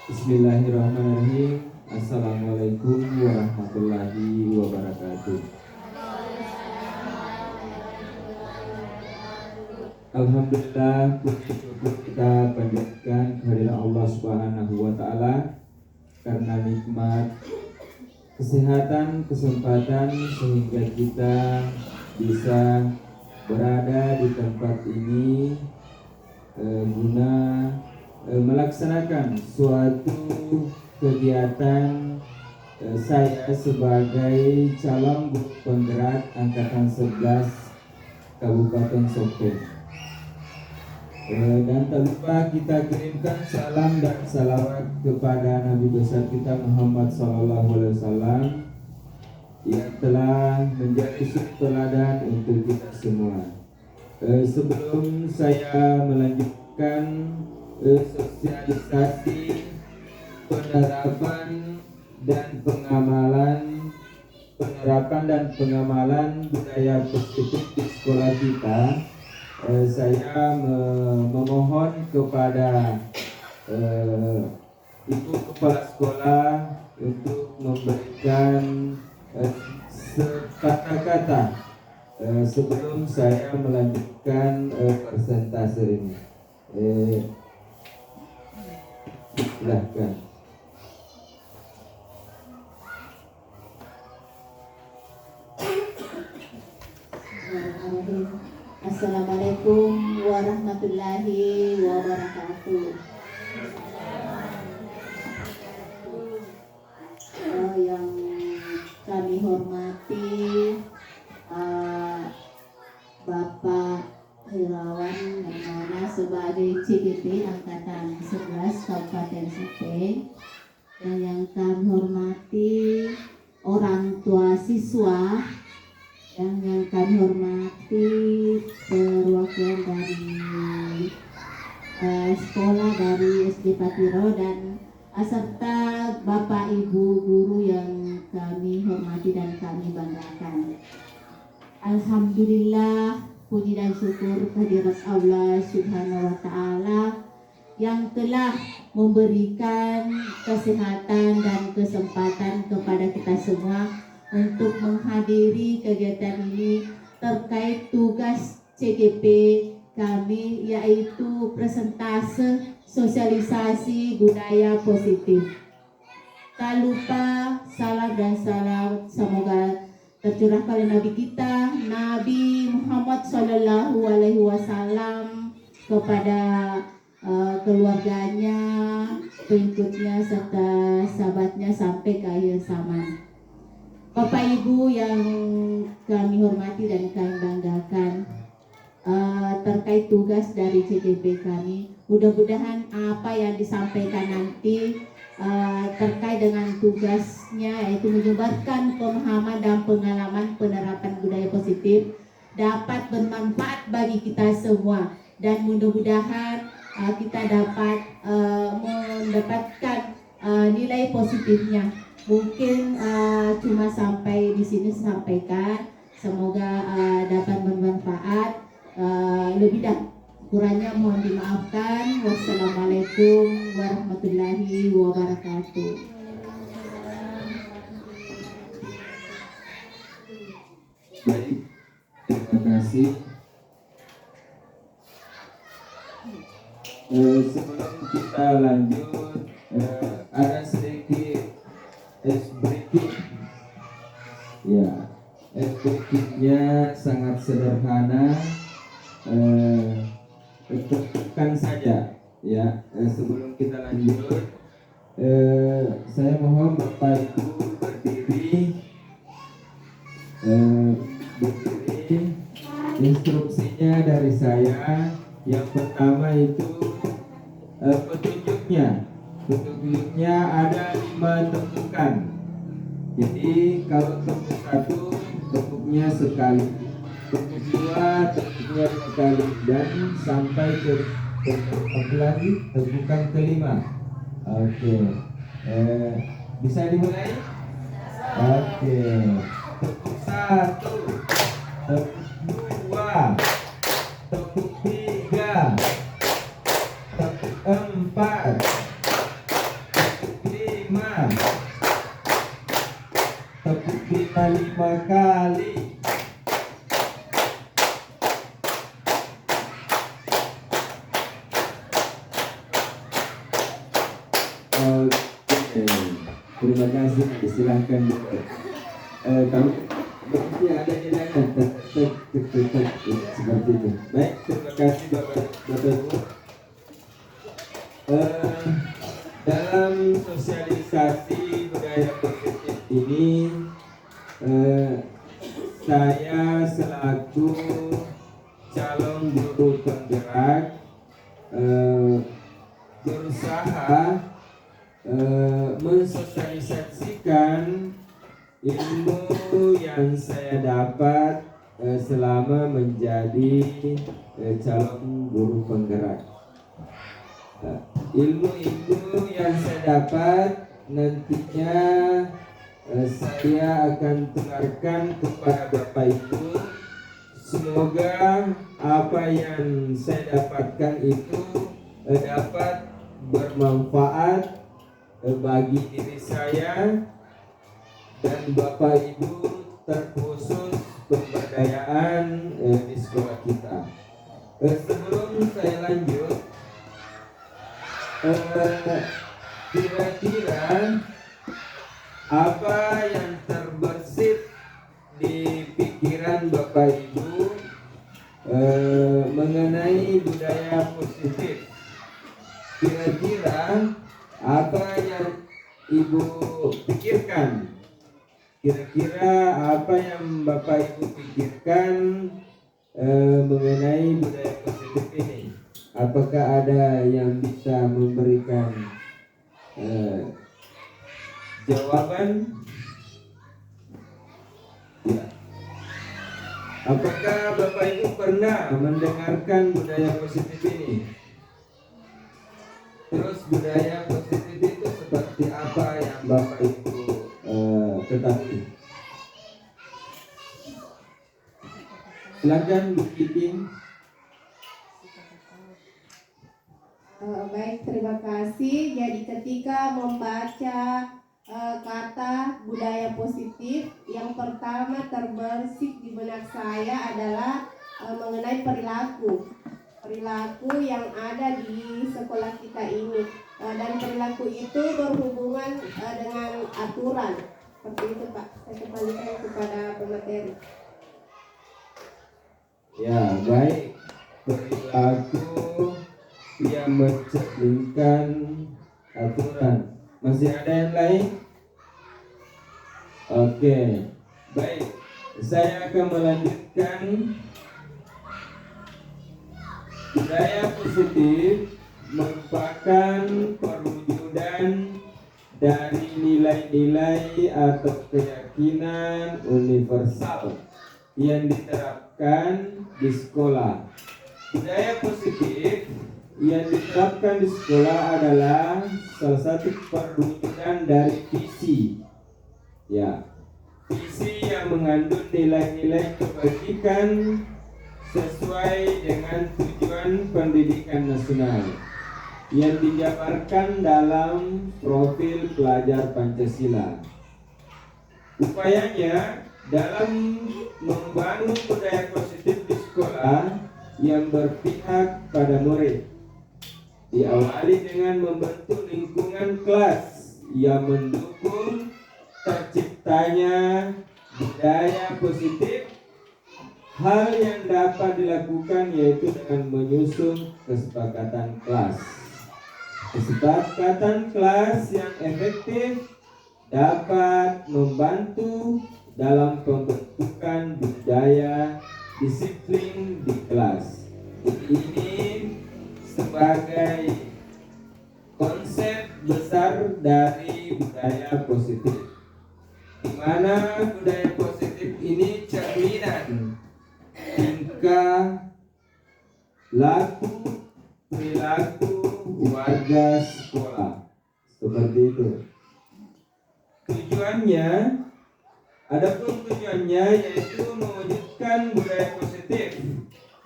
Bismillahirrahmanirrahim. Assalamualaikum warahmatullahi wabarakatuh. Alhamdulillah, puji syukur kita panjatkan kehadiran Allah Subhanahu wa taala karena nikmat kesehatan, kesempatan sehingga kita bisa berada di tempat ini guna melaksanakan suatu kegiatan saya sebagai calon guru penggerak angkatan 11 Kabupaten Sopeng. Dan tak lupa kita kirimkan salam dan salawat kepada Nabi besar kita Muhammad SAW yang telah menjadi suri teladan untuk kita semua. Sebelum saya melanjutkan sosialisasi penerapan dan pengamalan budaya positif di sekolah kita, saya memohon kepada Ibu Kepala Sekolah untuk memberikan kata-kata sebelum saya melanjutkan persentase ini. Silahkan. Assalamualaikum warahmatullahi wabarakatuh. Yang kami hormati Bapak Hirawan Hermana sebagai CDP Angkatan 11 Kabupaten Sopeng, dan yang kami hormati orang tua siswa, yang kami hormati perwakilan dari sekolah dari SD Patiro, dan serta Bapak Ibu guru yang kami hormati dan kami banggakan. Alhamdulillah, puji dan syukur kehadirat Allah Subhanahu wa taala yang telah memberikan kesehatan dan kesempatan kepada kita semua untuk menghadiri kegiatan ini terkait tugas CGP kami, yaitu presentase sosialisasi budaya positif. Tak lupa salam dan salawat semoga tercurah pada Nabi kita Nabi Muhammad SAW, kepada keluarganya, pengikutnya serta sahabatnya sampai ke akhir zaman. Bapak Ibu yang kami hormati dan kami banggakan, terkait tugas dari CGP kami, mudah-mudahan apa yang disampaikan nanti terkait dengan tugasnya, yaitu menyebarkan pemahaman dan pengalaman penerapan budaya positif, dapat bermanfaat bagi kita semua, dan mudah-mudahan kita dapat mendapatkan nilai positifnya. Mungkin cuma sampai di sini sampaikan. Semoga dapat bermanfaat. Lebih dan kurangnya mohon dimaafkan. Wassalamualaikum warahmatullahi wabarakatuh. Baik, terima kasih. Sebelum kita lanjut, ada sedikit briefing. Ya, briefingnya sangat sederhana. Tentukan saja ya. Sebelum kita lanjut, saya mohon Bapak Ibu berdiri. Instruksinya dari saya. Yang pertama itu petunjuknya ada 5 tepukan. Jadi kalau tepuk 1 tepuknya sekali, tepuk 2 tepuknya 2 kali, dan sampai ke lagi tepukan kelima. Oke. Bisa dimulai? Oke. Tepuk 1, tepuk 2, tepuk 3, tepuk 4, Oke, terima kasih. Silahkan. Kamu berarti ada hidangan seperti itu. Baik, terima kasih Bapak Ibu. Dalam sosialisasi budaya positif ini, saya selaku calon guru penggerak berusaha mensosialisasikan ilmu yang saya dapat selama menjadi calon guru penggerak. Ilmu-ilmu yang saya dapat nantinya saya akan tularkan kepada Bapak Ibu. Semoga apa yang saya dapatkan itu dapat bermanfaat bagi diri saya dan Bapak Ibu, terkhusus pemberdayaan di sekolah kita. Sebelum saya lanjut, kira-kira apa yang terbersit di pikiran Bapak Ibu mengenai budaya positif? Kira-kira apa yang Ibu pikirkan? Kira-kira apa yang Bapak Ibu pikirkan mengenai budaya positif ini? Apakah ada yang bisa memberikan jawaban? Ya. Apakah Bapak Ibu pernah mendengarkan budaya positif ini? Terus budaya positif itu seperti apa yang Bapak Ibu ketahui? Silakan Bu Titin. Baik, terima kasih. Jadi ketika membaca kata budaya positif, yang pertama terbersih di benak saya adalah mengenai perilaku yang ada di sekolah kita ini, dan perilaku itu berhubungan dengan aturan. Seperti itu Pak, saya kembalikan kepada pemateri. Ya, baik. Perilaku yang mencerminkan aturan. Masih ada yang lain? Oke, baik. Saya akan melanjutkan. Budaya positif merupakan perwujudan dari nilai-nilai atau keyakinan universal yang diterapkan di sekolah. Budaya positif yang diterapkan di sekolah adalah salah satu perwujudan dari visi. Ya, visi yang mengandung nilai-nilai kebajikan sesuai dengan tujuan pendidikan nasional yang dijabarkan dalam profil pelajar Pancasila. Upayanya dalam membangun budaya positif di sekolah yang berpihak pada murid diawali dengan membentuk lingkungan kelas yang mendukung terciptanya budaya positif. Hal yang dapat dilakukan yaitu dengan menyusun kesepakatan kelas. Kesepakatan kelas yang efektif dapat membantu dalam pembentukan budaya disiplin di kelas. Ini sebagai konsep besar dari budaya positif, di mana budaya positif ini cerminan tingkah laku perilaku warga sekolah. Seperti itu. Adapun tujuannya yaitu mewujudkan budaya positif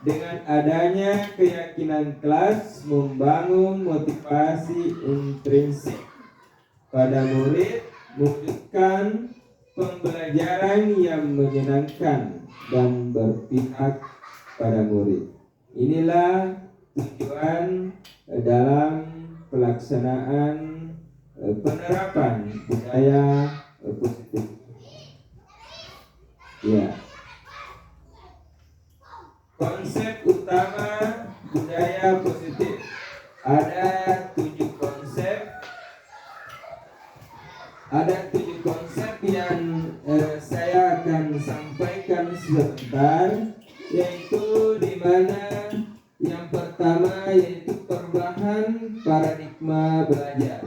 dengan adanya keyakinan kelas, membangun motivasi intrinsik pada murid, mewujudkan pembelajaran yang menyenangkan dan berpihak pada murid. Inilah tujuan dalam pelaksanaan penerapan budaya positif. Ya. Konsep utama budaya positif. Ada 7 konsep. Ada 7 konsep yang saya akan sampaikan sebentar, yaitu di mana yang pertama yaitu perubahan paradigma belajar.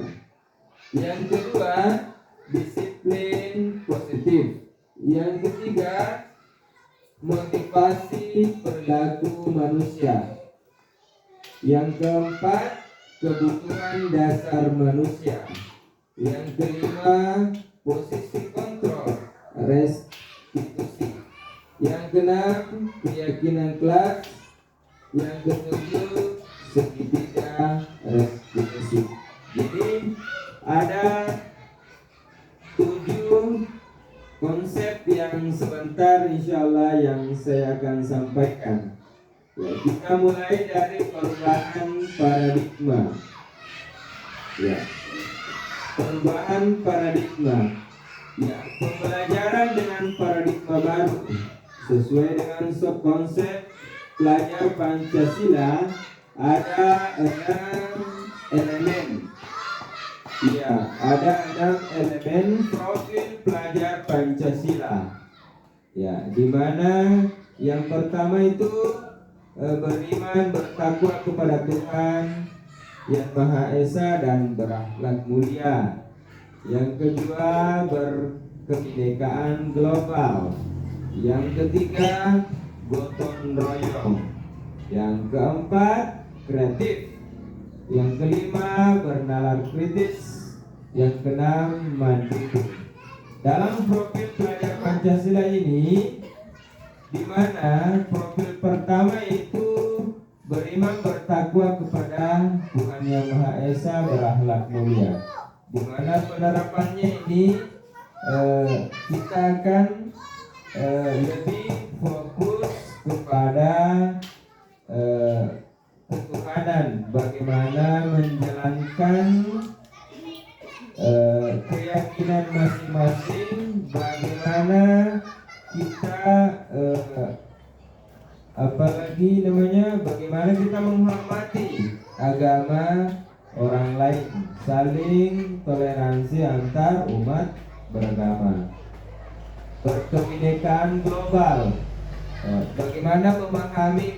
Yang kedua, disiplin positif. Yang ketiga, motivasi perilaku manusia. Yang keempat, kebutuhan dasar manusia. Yang kelima, posisi kontrol, restitusi. Yang keenam, keyakinan kelas. Yang ketujuh, segitiga restitusi. Jadi ada 7 konsep yang sebentar insya Allah yang saya akan sampaikan. Ya, kita mulai dari perubahan paradigma. Ya, perubahan paradigma. Ya, pembelajaran dengan paradigma baru sesuai dengan subkonsep pelajar Pancasila ada 6 elemen. Ya, ada 6 elemen profil pelajar Pancasila. Ya, di mana yang pertama itu beriman, bertakwa kepada Tuhan Yang Maha Esa dan berakhlak mulia. Yang kedua, berkebinekaan global. Yang ketiga, gotong royong. Yang keempat, kreatif. Yang kelima, bernalar kritis. Yang keenam, mandiri. Dalam profil pelajar Pancasila ini, di mana profil pertama itu beriman, bertakwa kepada Tuhan Yang Maha Esa, berakhlak mulia. Di mana penerapannya ini kita akan lebih fokus kepada ketuhanan, bagaimana menjalankan keyakinan masing-masing, bagaimana kita bagaimana kita menghormati agama orang lain, saling toleransi antar umat beragama. Kebinekaan global, bagaimana memahami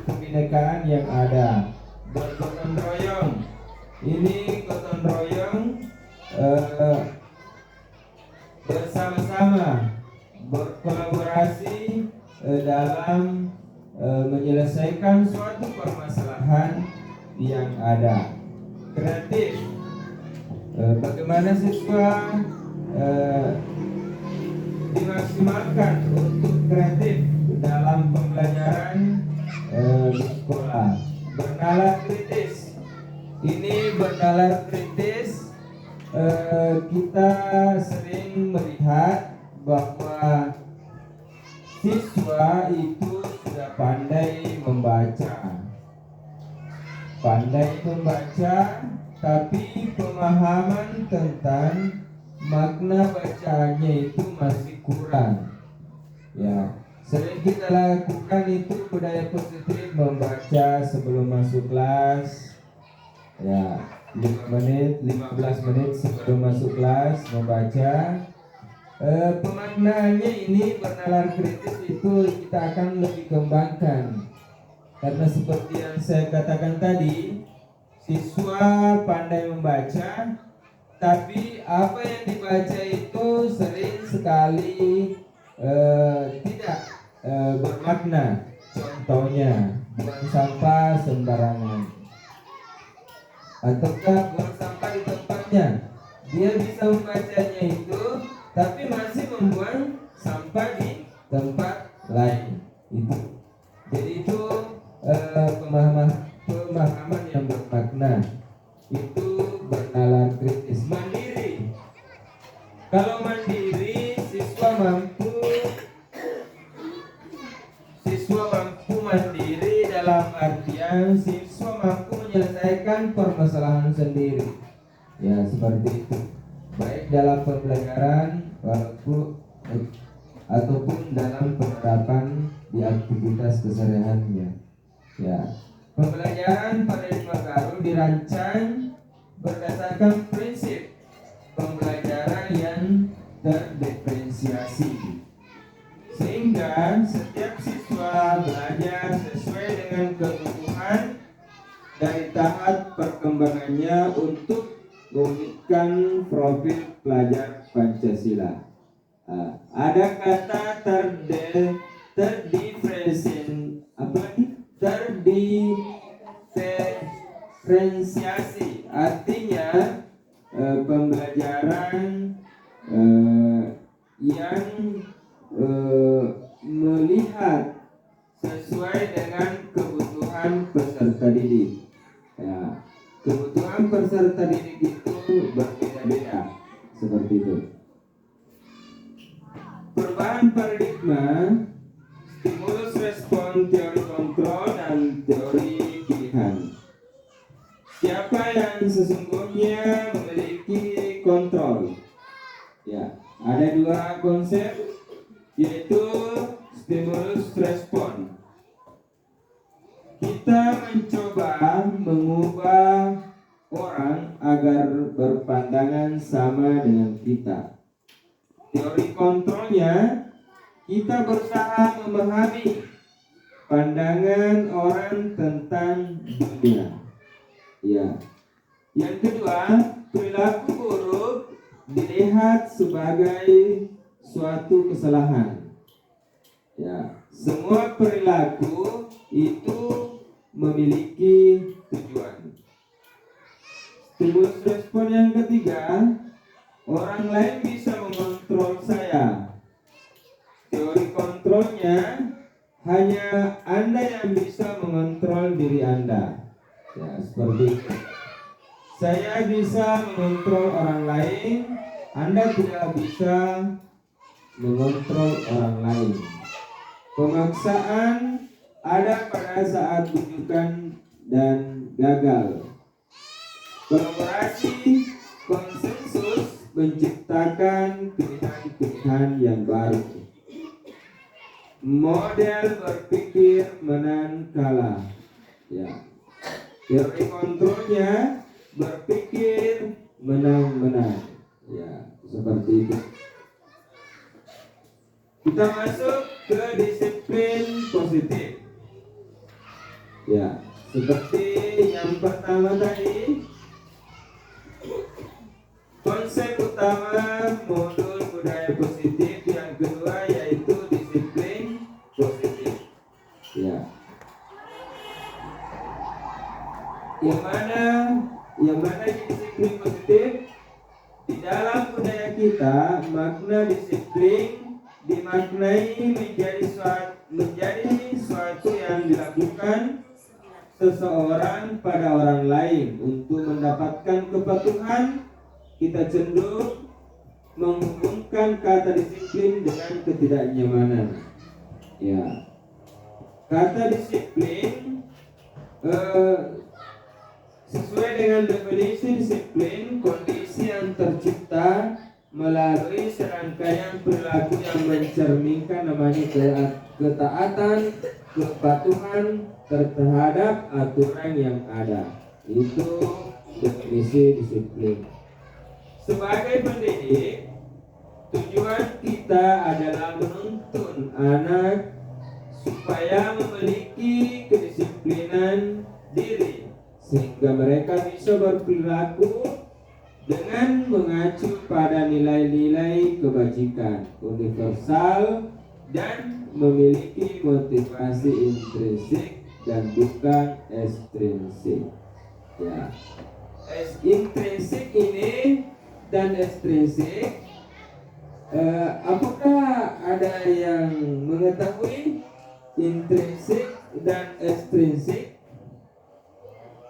kebinekaan yang ada. Bergotong royong, ini gotong royong bersama-sama, berkolaborasi dalam menyelesaikan suatu permasalahan yang ada. Kreatif, bagaimana siswa dimaksimalkan untuk kreatif dalam pembelajaran di sekolah. Bernalar kritis, ini bernalar kritis kita sering melihat bahwa siswa itu sudah pandai membaca, tapi pemahaman tentang makna bacaannya itu masih kurang. Ya, sering kita lakukan itu budaya positif, membaca sebelum masuk kelas. Ya, 5 menit, 15 menit sebelum masuk kelas membaca. Pemaknaannya ini bernalar kritis itu kita akan lebih kembangkan, karena seperti yang saya katakan tadi, siswa pandai membaca, tapi apa yang dibaca itu sering sekali tidak bermakna. Contohnya, buang sampah sembarangan, ataukah buang sampah di tempatnya. Dia bisa membacanya itu, tapi masih membuang sampah di tempat lain. Itu, jadi itu pemahaman yang bermakna. Itu bernalar kritis. Mandiri, kalau mandiri siswa mampu mandiri dalam artian siswa mampu menyelesaikan permasalahan sendiri. Ya, seperti itu. Baik dalam pembelajaran ataupun dalam penerapan di aktivitas kesehariannya. Ya, pembelajaran paradigma baru dirancang berdasarkan prinsip pembelajaran yang terdiferensiasi, sehingga setiap siswa belajar sesuai dengan kebutuhan dari tahap perkembangannya untuk mewujudkan profil pelajar Pancasila. Ada kata terdiferensiasi, artinya pembelajaran yang melihat sesuai dengan kebutuhan peserta didik. Ya, kebutuhan peserta didik itu berbeda-beda, seperti itu. Perubahan paradigma, stimulus respon, teori kontrol, dan teori pilihan. Siapa yang sesungguhnya memiliki kontrol? Ya, ada dua konsep, yaitu stimulus respon. Kita mencoba mengubah orang agar berpandangan sama dengan kita. Teori kontrolnya, kita berusaha memahami pandangan orang tentang dunia. Ya. Yang kedua, perilaku buruk dilihat sebagai suatu kesalahan. Ya, semua perilaku itu memiliki tujuan. Stimulus respon yang ketiga, orang lain bisa mengontrol saya. Teori kontrolnya, hanya Anda yang bisa mengontrol diri Anda. Ya, seperti itu. Saya bisa mengontrol orang lain, Anda tidak bisa mengontrol orang lain. Pemaksaan ada pada saat rujukan dan gagal. Kolaborasi, konsensus menciptakan pilihan-pilihan yang baru. Model berpikir menang kalah. Ya. Teori kontrolnya berpikir menang-menang. Ya, seperti itu. Kita masuk ke disiplin positif. Ya, seperti yang pertama tadi, konsep utama modul budaya positif. Yang kedua yaitu disiplin positif. Ya. Yang mana disiplin positif? Di dalam budaya kita, makna disiplin dimaknai menjadi suatu yang dilakukan seseorang pada orang lain untuk mendapatkan kepatuhan. Kita cenderung menghubungkan kata disiplin dengan ketidaknyamanan. Ya, kata disiplin sesuai dengan definisi disiplin, kondisi yang tercipta melalui serangkaian perilaku yang mencerminkan namanya ketaatan, kepatuhan terhadap aturan yang ada. Itu definisi disiplin. Sebagai pendidik, tujuan kita adalah menuntun anak supaya memiliki kedisiplinan diri, sehingga mereka bisa berperilaku dengan mengacu pada nilai-nilai kebajikan universal dan memiliki motivasi intrinsik dan bukan ekstrinsik. Ya, intrinsik ini dan ekstrinsik, apakah ada yang mengetahui intrinsik dan ekstrinsik?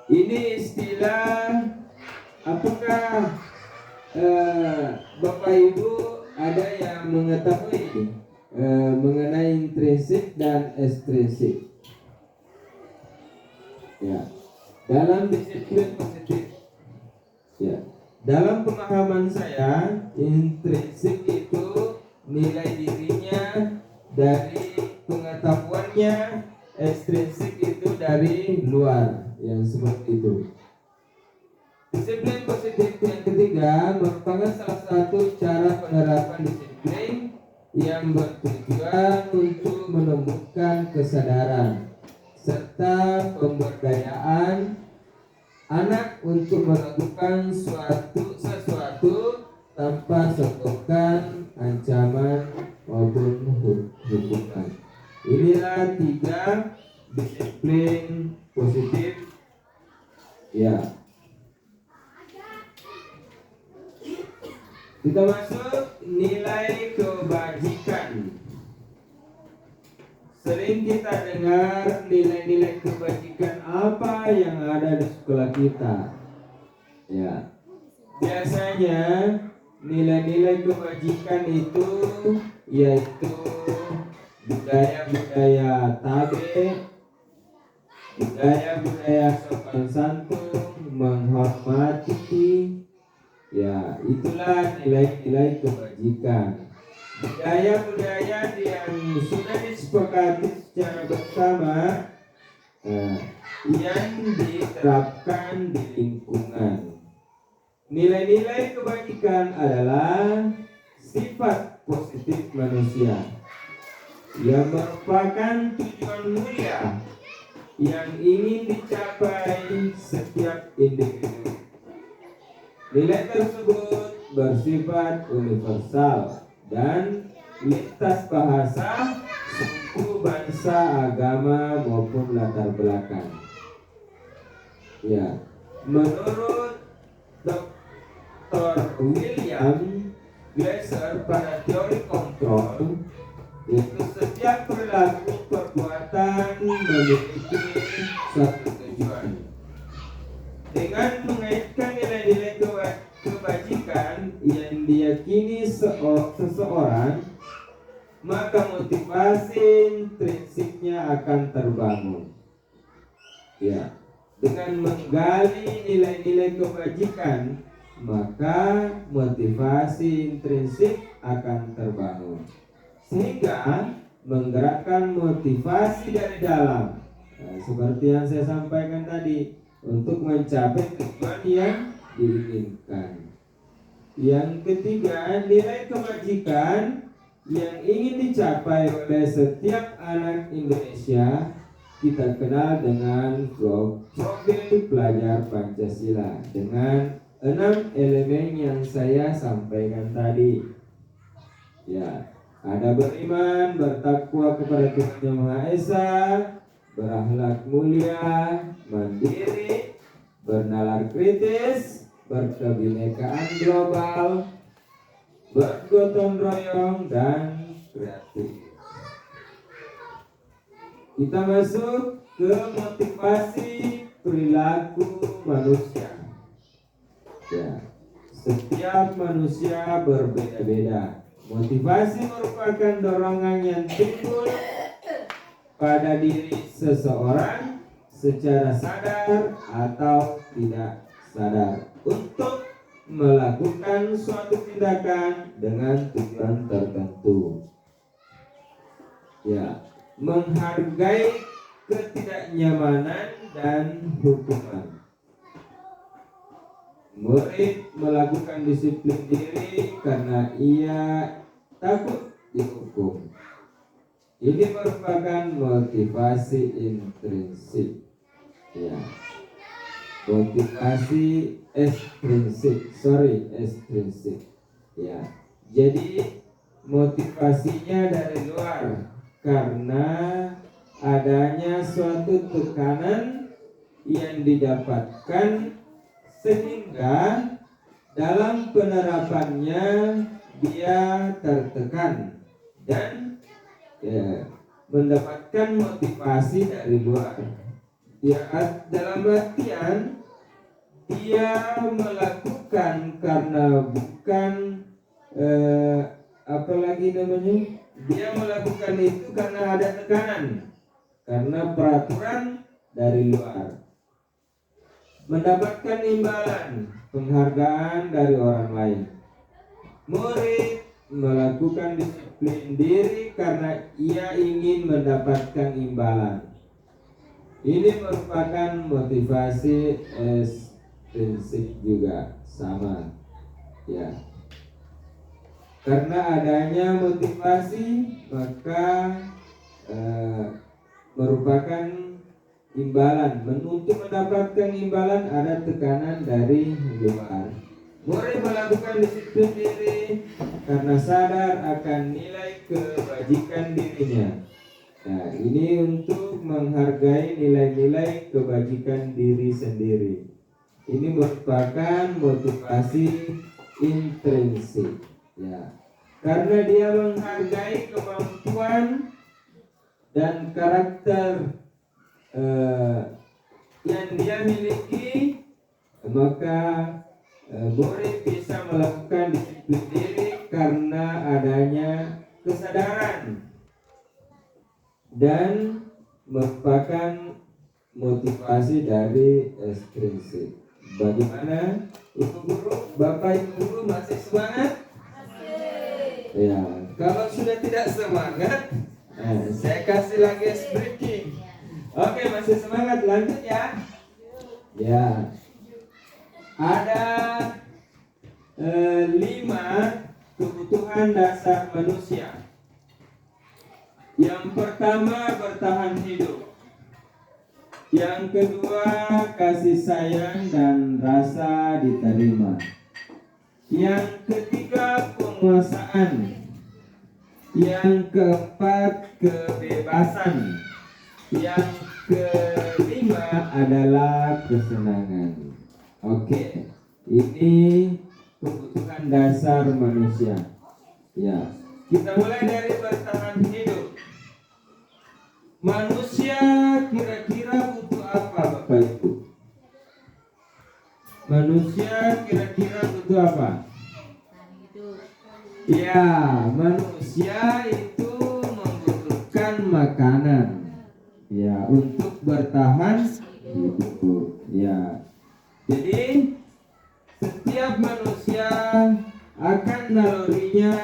Ini istilah, apakah Bapak Ibu ada yang mengetahui mengenai intrinsik dan ekstrinsik? Ya, dalam disiplin positif. Ya, dalam pemahaman saya, intrinsik itu nilai dirinya dari pengetahuannya, ekstrinsik itu dari luar, yang seperti itu. Disiplin positif yang ketiga merupakan salah satu cara penerapan disiplin yang bertujuan untuk menumbuhkan kesadaran serta pemberdayaan anak untuk melakukan sesuatu tanpa setokan, ancaman maupun hukuman. Inilah 3 disiplin positif. Ya. Kita masuk nilai kebajikan. Sering kita dengar nilai-nilai kebajikan apa yang ada di sekolah kita. Ya. Biasanya nilai-nilai kebajikan itu yaitu budaya-budaya tabe, budaya-budaya sopan santun, menghormati. Ya, itulah nilai-nilai kebajikan. Budaya-budaya yang sudah disepakati secara bersama, yang diterapkan di lingkungan. Nilai-nilai kebajikan adalah sifat positif manusia yang merupakan tujuan mulia yang ingin dicapai setiap individu. Nilai tersebut bersifat universal dan lintas bahasa, suku, bangsa, agama maupun latar belakang. Ya, menurut Dr. William Glasser pada teori kontrol, itu setiap perilaku perbuatan memiliki suatu tujuan. Dengan mengaitkan nilai-nilai kebajikan yang diyakini seseorang, maka motivasi intrinsiknya akan terbangun. Ya, dengan menggali nilai-nilai kebajikan, maka motivasi intrinsik akan terbangun, sehingga menggerakkan motivasi dari dalam. Nah, seperti yang saya sampaikan tadi, untuk mencapai tujuan yang diinginkan. Yang ketiga, nilai kebajikan yang ingin dicapai oleh setiap anak Indonesia kita kenal dengan profil pelajar Pancasila dengan 6 elemen yang saya sampaikan tadi. Ya, ada beriman, bertakwa kepada Tuhan Yang Maha Esa, berakhlak mulia, mandiri, bernalar kritis, berkebinekaan global, bergotong royong, dan kreatif. Kita masuk ke motivasi perilaku manusia. Ya, setiap manusia berbeda-beda. Motivasi merupakan dorongan yang timbul pada diri seseorang secara sadar atau tidak sadar untuk melakukan suatu tindakan dengan tujuan tertentu. Ya, menghargai ketidaknyamanan dan hukuman. Murid melakukan disiplin diri karena ia takut dihukum. Ini merupakan motivasi intrinsik. Ya. Motivasi ekstrinsik. Ya. Jadi motivasinya dari luar karena adanya suatu tekanan yang didapatkan sehingga dalam penerapannya dia tertekan dan mendapatkan motivasi dari luar. Ya, dalam artian dia melakukan karena bukan dia melakukan itu karena ada tekanan, karena peraturan dari luar. mendapatkan imbalan penghargaan dari orang lain. Murid melakukan disiplin diri karena ia ingin mendapatkan imbalan. Ini merupakan motivasi estrinsik juga sama, ya. Karena adanya motivasi maka merupakan imbalan. Untuk mendapatkan imbalan ada tekanan dari luar. Murid melakukan disiplin diri karena sadar akan nilai kebajikan dirinya. Nah, ini untuk menghargai nilai-nilai kebajikan diri sendiri. Ini merupakan motivasi intrinsik, ya. Karena dia menghargai kemampuan dan karakter yang dia miliki, maka murid bisa melakukan disiplin diri karena adanya kesadaran dan merupakan motivasi dari estrinsik. Bagaimana Ibu Guru, Bapak Ibu Guru masih semangat? Ya, kalau sudah tidak semangat, saya kasih lagi ice breaking. Oke, masih semangat, lanjut ya. Ya, ada 5 kebutuhan dasar manusia. Yang pertama, bertahan hidup. Yang kedua, kasih sayang dan rasa diterima. Yang ketiga, penguasaan. Yang keempat, kebebasan. Yang kelima adalah kesenangan. Oke, ini kebutuhan dasar manusia. Ya, kita mulai dari bertahan hidup. Manusia kira-kira butuh apa, Bapak Ibu? Manusia kira-kira butuh apa? Ya, manusia itu membutuhkan makanan, ya, untuk bertahan hidup. Ya, jadi setiap manusia akan nalurinya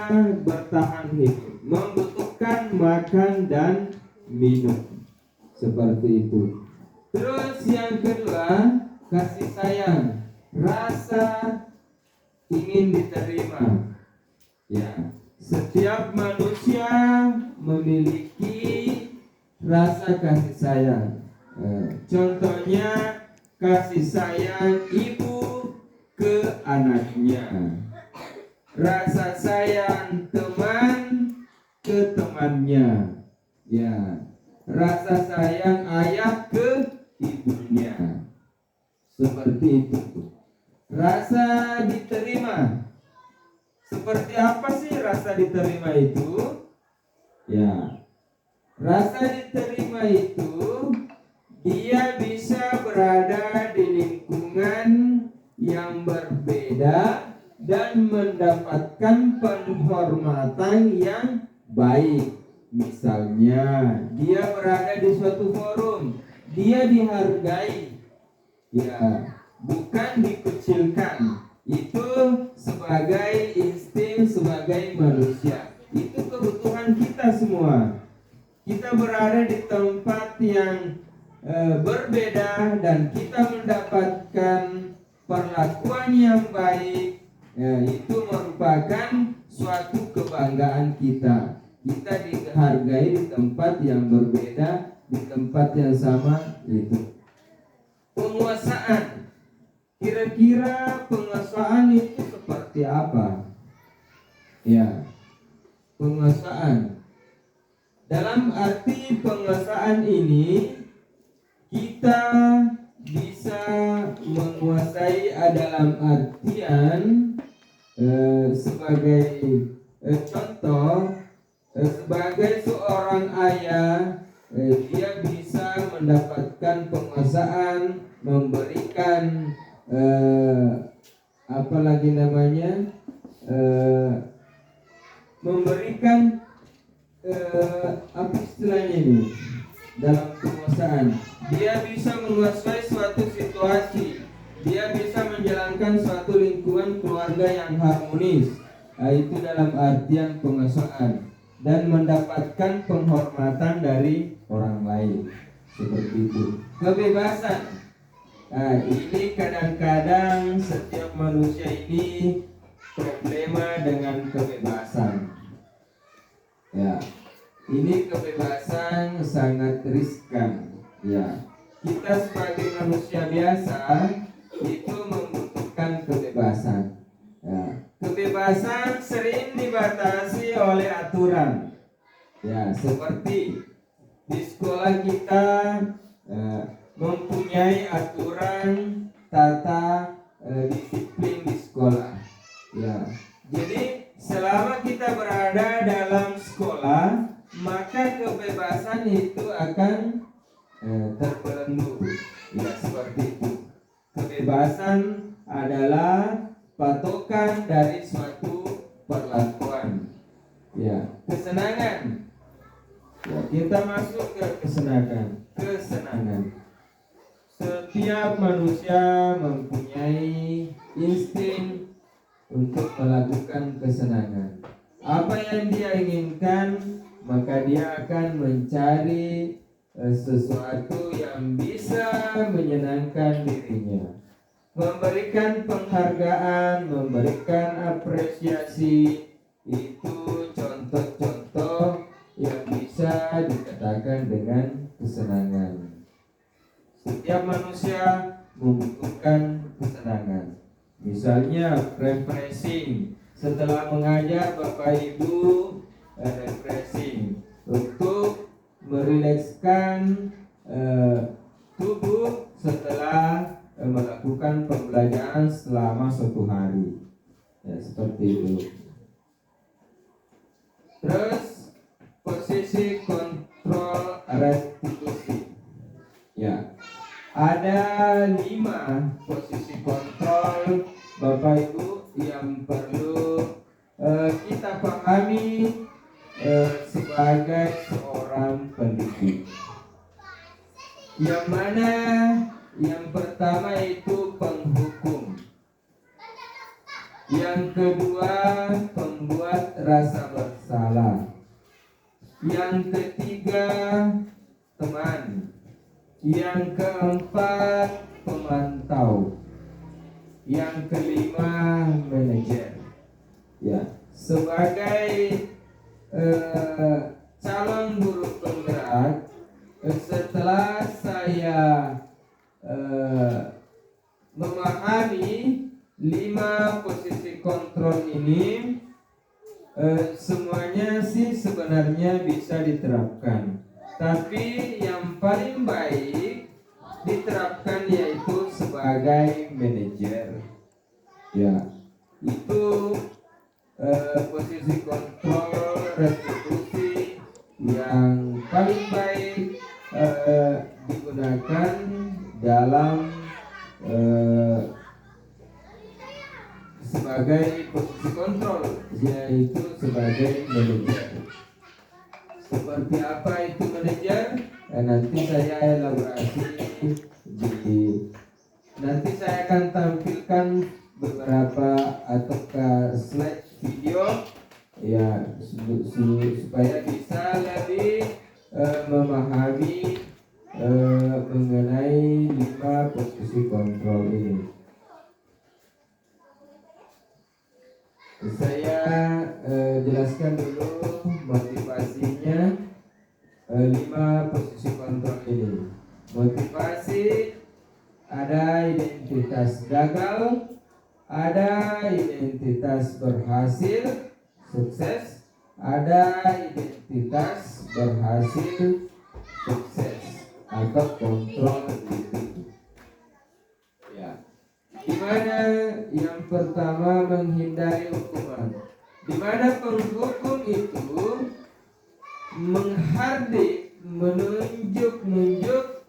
bertahan hidup, membutuhkan makan dan minum, seperti itu. Terus yang kedua, kasih sayang, rasa ingin diterima. Ya, setiap manusia memiliki rasa kasih sayang. Contohnya kasih sayang ibu ke anaknya, rasa sayang teman ke temannya, ya, rasa sayang ayah ke ibunya, seperti itu. Rasa diterima, seperti apa sih rasa diterima itu? Ya, rasa diterima itu dia bisa berada di lingkungan yang berbeda dan mendapatkan penghormatan yang baik. Misalnya dia berada di suatu forum, dia dihargai, ya, bukan dikucilkan. Itu sebagai insting, sebagai manusia. Itu kebutuhan kita semua. Kita berada di tempat yang berbeda dan kita mendapatkan perlakuan yang baik, ya, itu merupakan suatu kebanggaan kita. Kita dihargai di tempat yang berbeda, di tempat yang sama. Itu penguasaan. Kira-kira penguasaan itu seperti apa? Ya, penguasaan dalam arti penguasaan ini kita bisa menguasai dalam artian sebagai contoh, sebagai seorang ayah, dia bisa mendapatkan penguasaan, memberikan apalagi namanya, memberikan apa istilahnya ini dalam penguasaan. Dia bisa menguasai suatu situasi, Dia bisa menjalankan suatu lingkungan keluarga yang harmonis, itu dalam artian pengesokan, dan mendapatkan penghormatan dari orang lain. Seperti itu. Kebebasan. Nah, ini kadang-kadang setiap manusia ini problema dengan kebebasan. Ya, ini kebebasan sangat riskan. Ya, kita sebagai manusia biasa itu membutuhkan kebebasan. Ya, kebebasan sering dibatasi oleh aturan. Ya, seperti di sekolah kita mempunyai aturan tata disiplin di sekolah. Ya, jadi selama kita berada dalam sekolah, maka kebebasan itu akan terbelenggu. Ya, seperti itu. Kebebasan adalah patokan dari suatu perlakuan. Ya, kesenangan. Ya, kita masuk ke kesenangan. Setiap manusia mempunyai insting untuk melakukan kesenangan. Apa yang dia inginkan, maka dia akan mencari sesuatu yang bisa menyenangkan dirinya. Memberikan penghargaan, memberikan apresiasi, itu contoh-contoh yang bisa dikatakan dengan kesenangan. Setiap manusia membutuhkan kesenangan. Misalnya refreshing. Setelah mengajar Bapak Ibu, refreshing untuk merilekskan tubuh setelah melakukan pembelajaran selama 1 hari. Ya, seperti itu. Terus posisi kontrol restitusi. Ya, ada 5 posisi kontrol Bapak Ibu yang perlu kita pahami sebagai seorang pendidik. Yang mana yang pertama itu penghukum, yang kedua pembuat rasa bersalah, yang ketiga teman, yang keempat pemantau, yang kelima manajer. Ya, sebagai calon guru penggerak, setelah saya memahami 5 posisi kontrol ini, semuanya sih sebenarnya bisa diterapkan. Tapi yang paling baik diterapkan yaitu sebagai manajer. Ya, itu posisi kontrol restitusi yang paling baik digunakan dalam sebagai posisi kontrol, yaitu sebagai manajer. Seperti apa itu manajer? Nanti saya elaborasi nanti saya akan tampilkan beberapa atau slide video ya supaya bisa lebih memahami mengenai 5 posisi kontrol ini. Saya jelaskan dulu motivasinya 5 posisi kontrol ini. Motivasi ada identitas gagal, ada identitas berhasil, sukses, ada identitas berhasil, sukses atau kontrol itu. Ya. Dimana yang pertama menghindari hukuman. Dimana penghukum itu menghardik, menunjuk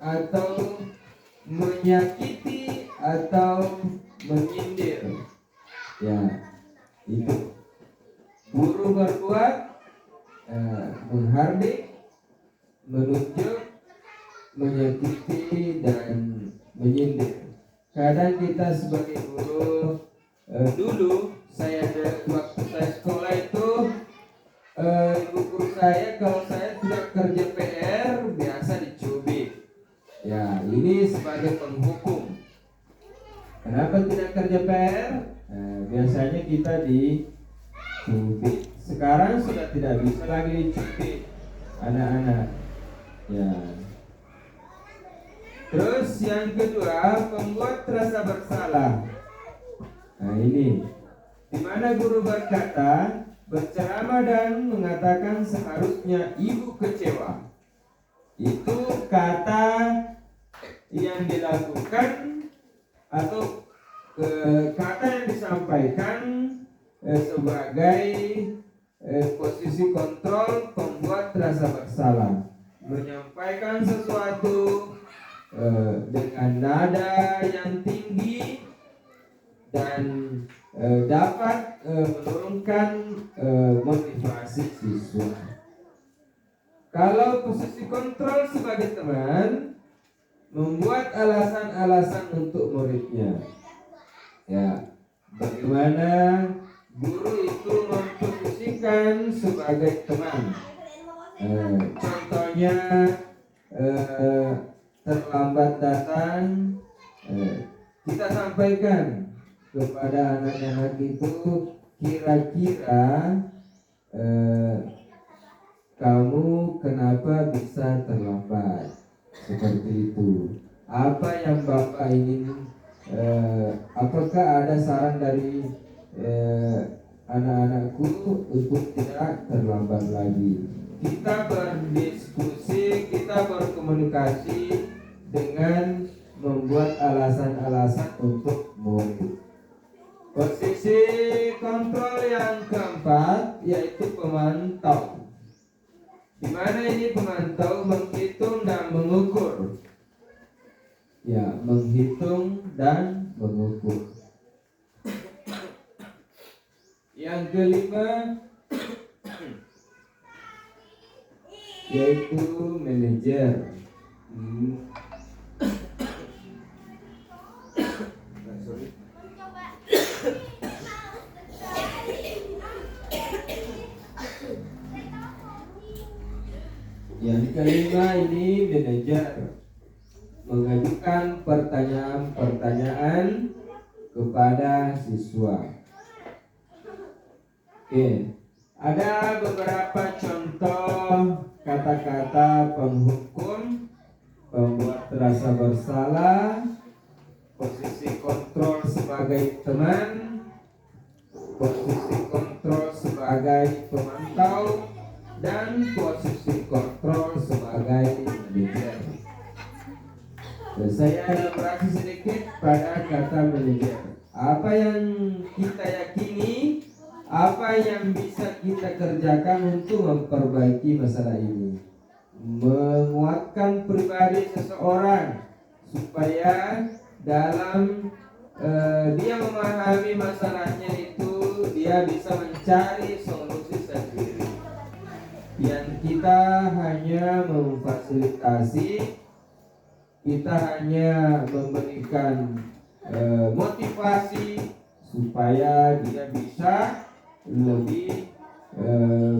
atau menyakiti atau menyindir. Ya, itu. Guru berbuat menghardik, menunjuk, menyakiti dan menyindir. kadang kita sebagai guru dulu waktu saya sekolah itu ibu guru saya kalau saya tidak kerja PR biasa dicubit. Ya, ini sebagai penghukum. Kenapa tidak kerja PR? Biasanya kita dicubit. Sekarang sudah tidak bisa lagi dicubit anak-anak. Ya. Terus yang kedua, membuat rasa bersalah. Nah ini, di mana guru berkata, berceramah dan mengatakan seharusnya ibu kecewa. Itu kata yang dilakukan atau kata yang disampaikan sebagai posisi kontrol pembuat rasa bersalah, menyampaikan sesuatu dengan nada yang tinggi dan dapat menurunkan motivasi siswa. Kalau posisi kontrol sebagai teman, membuat alasan-alasan untuk muridnya. Ya, bagaimana guru itu memposisikan sebagai teman. Contohnya terlambat datang, kita sampaikan kepada anak-anak itu kira-kira kamu kenapa bisa terlambat seperti itu. Apa yang Bapak ingin? Apakah ada saran dari anak-anakku untuk tidak terlambat lagi? Kita berdiskusi, kita berkomunikasi dengan membuat alasan-alasan untuk murid. Posisi kontrol yang keempat yaitu pemantau. Di mana ini pemantau menghitung dan mengukur. Ya, menghitung dan mengukur. Yang kelima yaitu manajer. Yang kelima ini manajer mengajukan pertanyaan-pertanyaan kepada siswa. Oke, ada beberapa contoh kata-kata penghukum, pembuat rasa bersalah, posisi kontrol sebagai teman, posisi kontrol sebagai pemantau, dan posisi kontrol sebagai manajer. Saya elaborasi sedikit pada kata manajer. Apa yang kita yakini, apa yang bisa kita kerjakan untuk memperbaiki masalah ini, menguatkan pribadi seseorang supaya dalam dia memahami masalahnya itu dia bisa mencari solusi sendiri. Yang kita hanya memfasilitasi, kita hanya memberikan motivasi supaya dia bisa lebih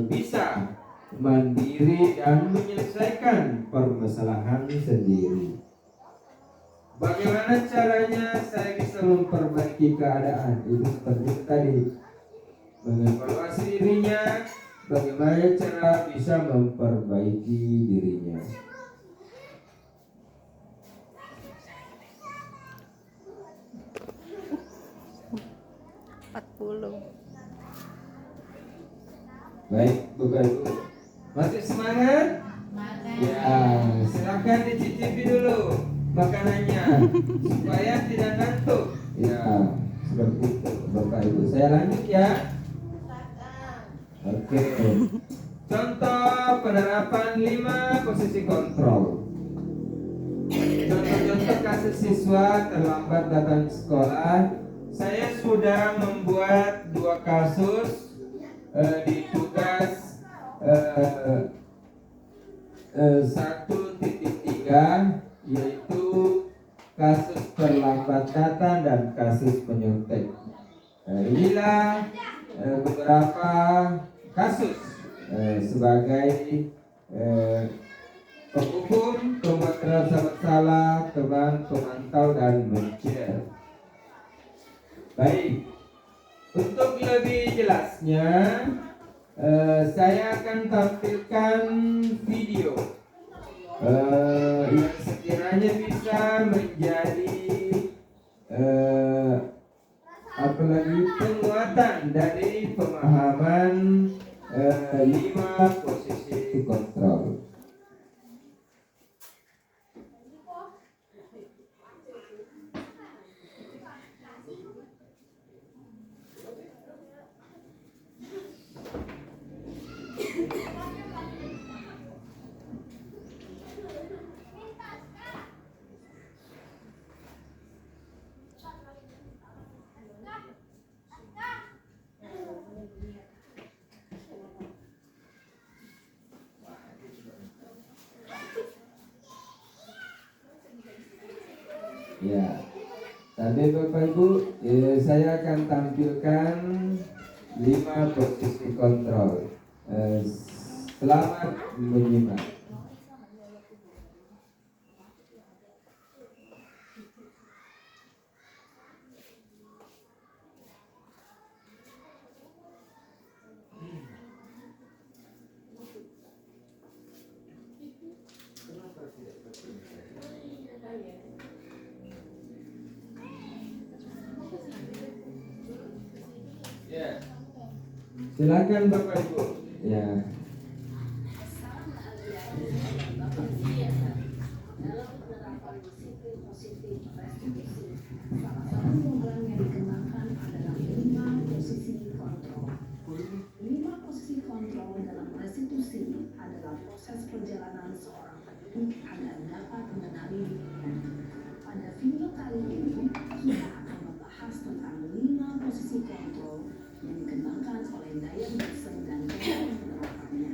bisa mandiri dan menyelesaikan permasalahan sendiri. Bagaimana caranya saya bisa memperbaiki keadaan? Itu seperti tadi, mengevaluasi dirinya, bagaimana cara bisa memperbaiki dirinya. Baik, Bapak Ibu, masih semangat? Ya, silakan dicicipi dulu makanannya supaya tidak ngantuk. Ya, seperti itu, Bapak Ibu. Saya lanjut ya. Oke. Contoh penerapan 5 posisi kontrol. Contoh-contoh kasus siswa terlambat datang sekolah. Saya sudah membuat 2 kasus di tugas 1.3, yaitu kasus terlambat datang dan kasus penyuntik. Inilah beberapa kasus sebagai penghukum, pembuat rasa bersalah, teman pemantau dan men-share. Baik, untuk lebih jelasnya saya akan tampilkan video yang sekiranya bisa menjadi apalagi penguatan dari pemahaman 5 posisi kontrol. Ya, tadi Bapak Ibu, saya akan tampilkan 5 posisi kontrol. Selamat menyimak. Ya, silakan Bapak Ibu. Ya. Salah satu program yang dikembangkan adalah 5 posisi kontrol. 5 posisi kontrol dalam restitusi adalah proses perjalanan seorang penyidik agar dapat mengenali dirinya. Pada video kali ini, kita akan membahas tentang 5 posisi kontrol yang dikembangkan oleh Diane Dixon dan cara penerapannya.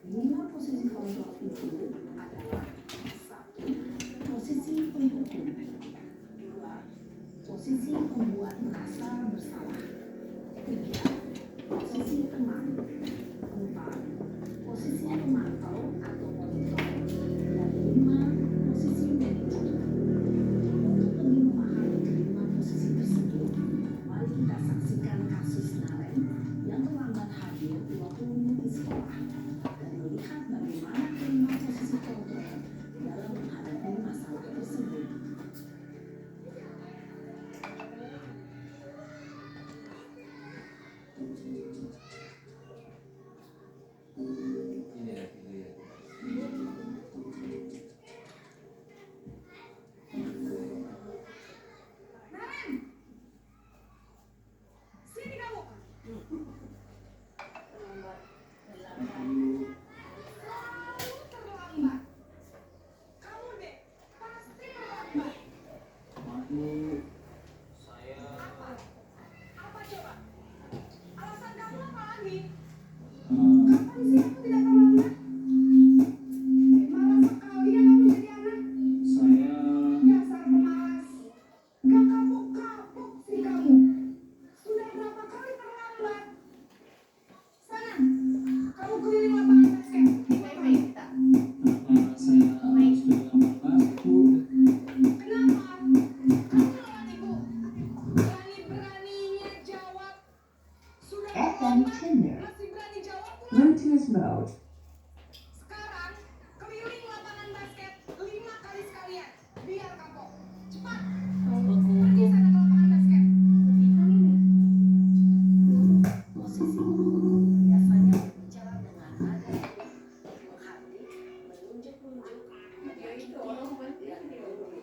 5 posisi kontrol itu adalah 1. Posisi penghukum. 2. Posisi pembuat merasa bersalah. 3. Posisi teman. 4. Posisi pemantau atau monitor. Dan 5. Posisi manajer. Untuk lebih memahami kelima posisi tersebut, mari kita saksikan kasus Naren yang terlambat hadir 20 menit di sekolah. Melihat bagaimana kelima posisi kontrol dalam menghadapi masalah tersebut. FM Tinder. Bluetooth mode. Sekarang keliling lapangan basket 5 kali sekalian. Biar kapok. Cepat. Pergi sana ke lapangan basket. Posisi penghukum biasanya berbicara dengan nada yang menghardik, menunjuk-nunjuk, dan memberi.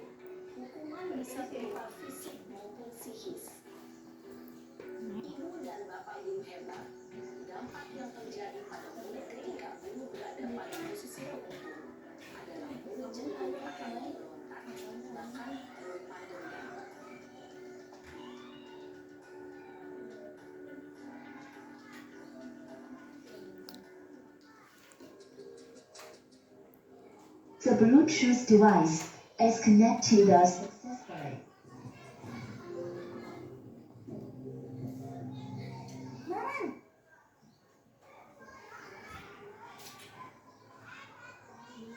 Hukuman bisa berupa fisik maupun psikis. Ibu dan bapak ibu hebat, dampak yang terjadi pada murid ketika guru berada pada posisi penghukum adalah murid cenderung akan memberontak, bahkan menyimpan dendam. The Bluetooth device is connected successfully. Naren,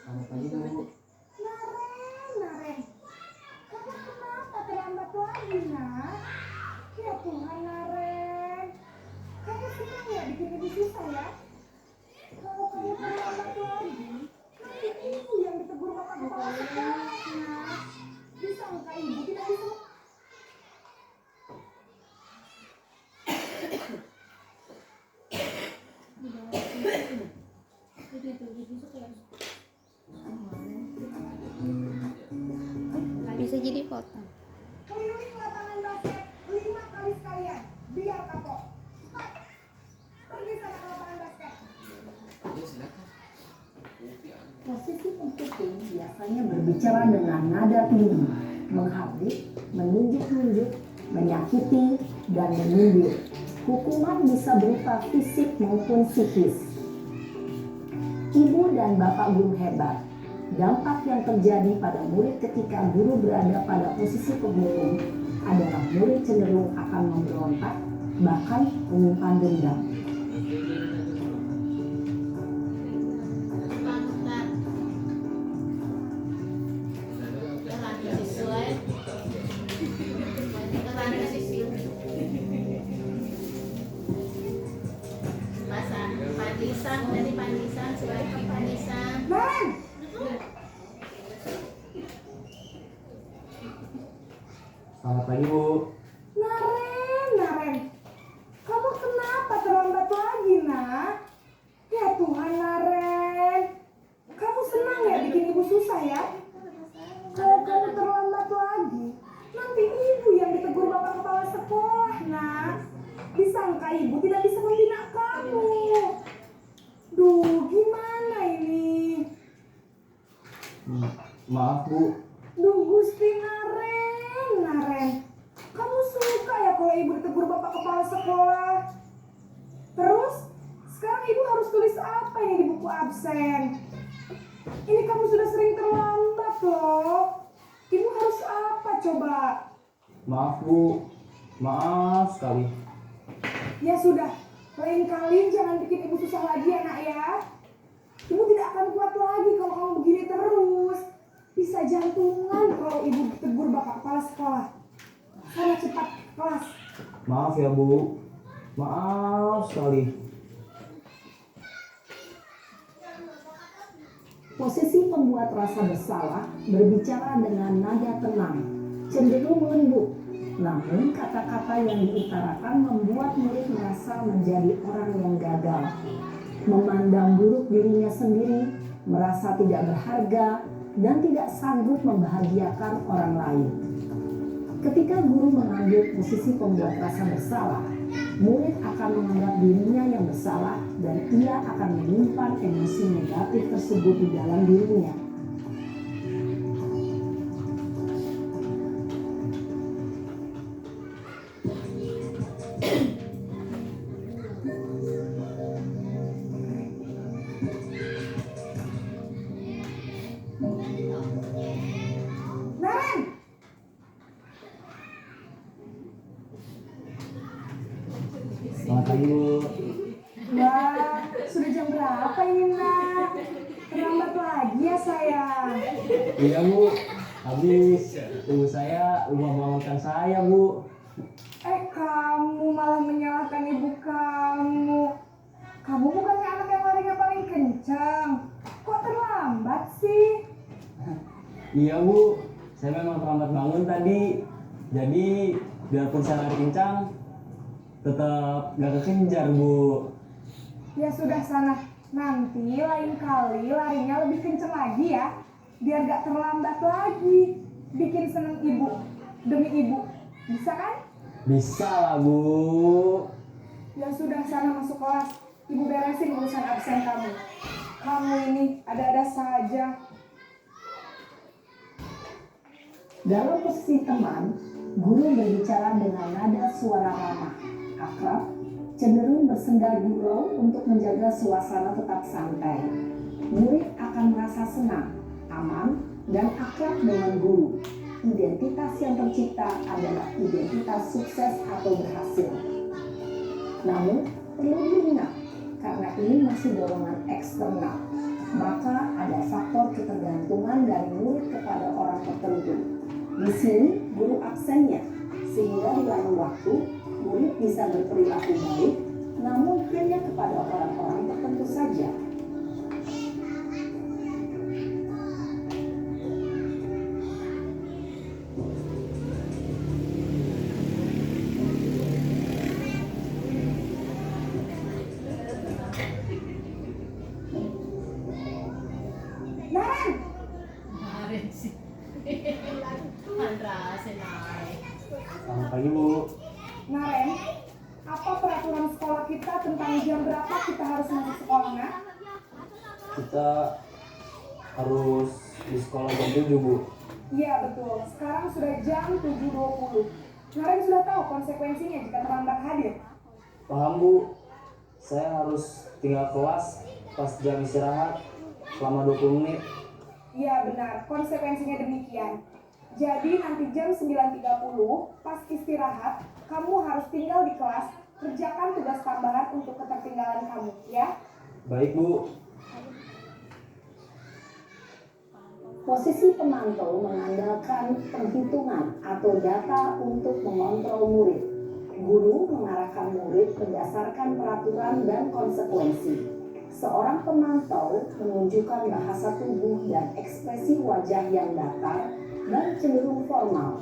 Selamat pagi Bu. Naren, kamu kenapa terlambat lagi, nak? Ya Tuhan, Naren. Kamu senang ya bikin ibu susah ya? Kalau kamu terlambat lagi, nanti ibu yang ditegur bapak kepala sekolahnya. Disangka ibu tidak bisa. Bisa jadi potong. Keliling lapangan basket 5 kali sekalian, biar kapok. Cepat, pergi sana ke lapangan basket. Posisi penting biasanya berbicara dengan nada tinggi, menghardik, menunjuk-nunjuk, menyakiti, dan menyindir. Hukuman bisa berupa fisik maupun psikis. Ibu dan bapak guru hebat. Dampak yang terjadi pada murid ketika guru berada pada posisi penghukum adalah murid cenderung akan memberontak, bahkan menyimpan dendam. Naren, Selamat pagi Bu. Naren, kamu kenapa terlambat lagi, nak? Ya Tuhan, Naren, kamu senang ya bikin ibu susah ya? Kalau kamu terlambat lagi, nanti ibu yang ditegur bapak kepala sekolah, nak. Disangka ibu tidak bisa membina kamu. Duh, gimana ini? Maaf Bu. Duh, Gusti Naren, kamu suka ya kalau ibu ditegur bapak kepala sekolah? Terus, sekarang ibu harus tulis apa ini di buku absen? Ini kamu sudah sering terlambat loh. Ibu harus apa coba? Maaf Bu. Maaf sekali. Ya sudah, lain kali jangan bikin ibu susah lagi ya nak ya. Ibu tidak akan kuat lagi kalau kamu begini terus. Bisa jantungan kalau ibu ditegur bapak kepala sekolah. Sana cepat kelas. Maaf ya Bu. Maaf sekali. Posisi pembuat rasa bersalah berbicara dengan nada tenang, cenderung lembut. Namun kata-kata yang diutarakan membuat murid merasa menjadi orang yang gagal, memandang buruk dirinya sendiri, merasa tidak berharga, dan tidak sanggup membahagiakan orang lain. Ketika guru mengambil posisi pembuat rasa bersalah, murid akan menganggap dirinya yang bersalah dan ia akan menyimpan emosi negatif tersebut di dalam dirinya. Naren, Selamat pagi Bu. wah, sudah jam berapa ini nak? Terlambat lagi ya sayang. Iya Bu. Habis ibu saya lupa bangunkan saya Bu. Kamu malah menyalahkan ibu kamu. Kamu bukannya anak yang larinya paling kencang. Kok terlambat sih? Iya Bu. Saya memang terlambat bangun tadi. Jadi biarpun saya lari kencang, tetap gak kekejar Bu. Ya sudah sana. Nanti lain kali larinya lebih kencang lagi ya. Biar gak terlambat lagi. Bikin seneng ibu. Demi ibu. Bisa kan? Bisa lah Bu. Ya sudah sana masuk kelas. Ibu beresin urusan absen kamu. Kamu ini ada-ada saja. Dalam posisi teman, guru berbicara dengan nada suara ramah, akrab, cenderung bersenda gurau untuk menjaga suasana tetap santai. Murid akan merasa senang aman dan akrab dengan guru. Identitas yang tercipta adalah identitas sukses atau berhasil. Namun, perlu diingat, karena ini masih dorongan eksternal, maka ada faktor ketergantungan dari murid kepada orang tertentu. Di sini, guru absennya, sehingga di lain waktu, murid bisa berperilaku baik, namun hanya kepada orang-orang tertentu saja. Naren, Selamat pagi Bu. Naren, apa peraturan sekolah kita tentang jam berapa kita harus masuk sekolah, Nak? Kita harus di sekolah jam 7 Bu. Iya betul, sekarang sudah jam 7.20. Naren sudah tahu konsekuensinya jika terlambat hadir. Paham Bu, saya harus tinggal kelas pas jam istirahat selama 20 menit. Iya benar, konsekuensinya demikian. Jadi nanti jam 9.30 pas istirahat, kamu harus tinggal di kelas, kerjakan tugas tambahan untuk ketertinggalan kamu, ya. Baik Bu. Posisi pemantau mengandalkan penghitungan atau data untuk mengontrol murid. Guru mengarahkan murid berdasarkan peraturan dan konsekuensi. Seorang pemantau menunjukkan bahasa tubuh dan ekspresi wajah yang datar dan cenderung formal.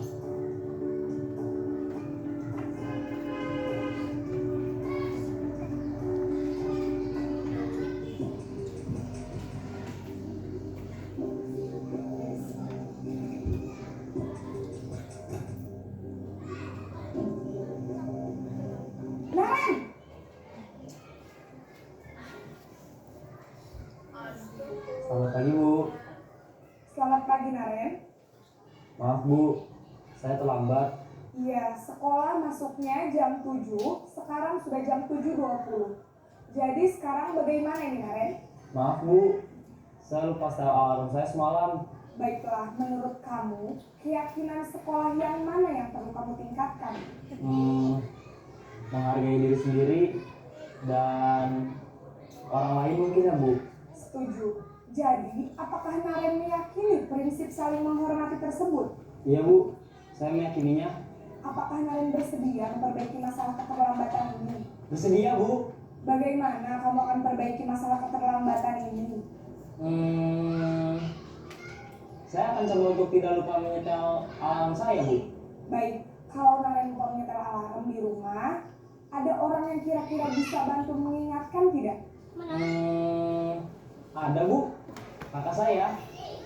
Naren! Selamat pagi Bu. Selamat pagi, Naren. Maaf Bu, saya terlambat. Iya, sekolah masuknya jam 7, sekarang sudah jam 7.20. Jadi sekarang bagaimana ini, Naren? Maaf Bu, saya lupa setel alarm saya semalam. Baiklah, menurut kamu, keyakinan sekolah yang mana yang perlu kamu tingkatkan? Menghargai diri sendiri dan orang lain mungkin ya Bu. Setuju. Jadi, apakah Naren meyakini prinsip saling menghormati tersebut? Iya Bu, saya meyakininya. Apakah Naren bersedia memperbaiki masalah keterlambatan ini? Bersedia Bu. Bagaimana kamu akan perbaiki masalah keterlambatan ini? Saya akan coba untuk tidak lupa menyetel alarm saya Bu. Baik, kalau Naren lupa menyetel alarm di rumah, ada orang yang kira-kira bisa bantu mengingatkan tidak? Ada Bu, kakak saya,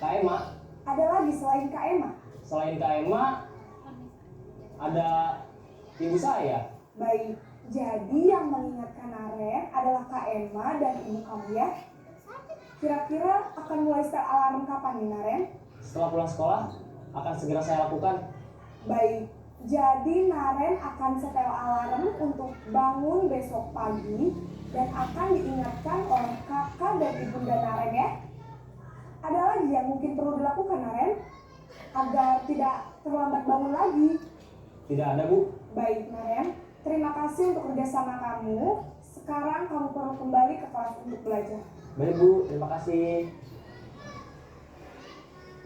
Kak Emma. Ada lagi selain Kak Emma? Selain Kak Emma, ada ibu saya. Baik, jadi yang mengingatkan Naren adalah Kak Emma dan ibu kamu ya? Kira-kira akan mulai setel alarm kapan nih, Naren? Setelah pulang sekolah, akan segera saya lakukan. Baik, jadi Naren akan setel alarm untuk bangun besok pagi dan akan diingatkan oleh kakak dan ibunda Naren ya. Ada lagi yang mungkin perlu dilakukan, Naren, agar tidak terlambat bangun lagi? Tidak ada Bu. Baik, Naren, terima kasih untuk kerjasama kamu. Sekarang kamu perlu kembali ke kelas untuk belajar. Baik Bu, terima kasih.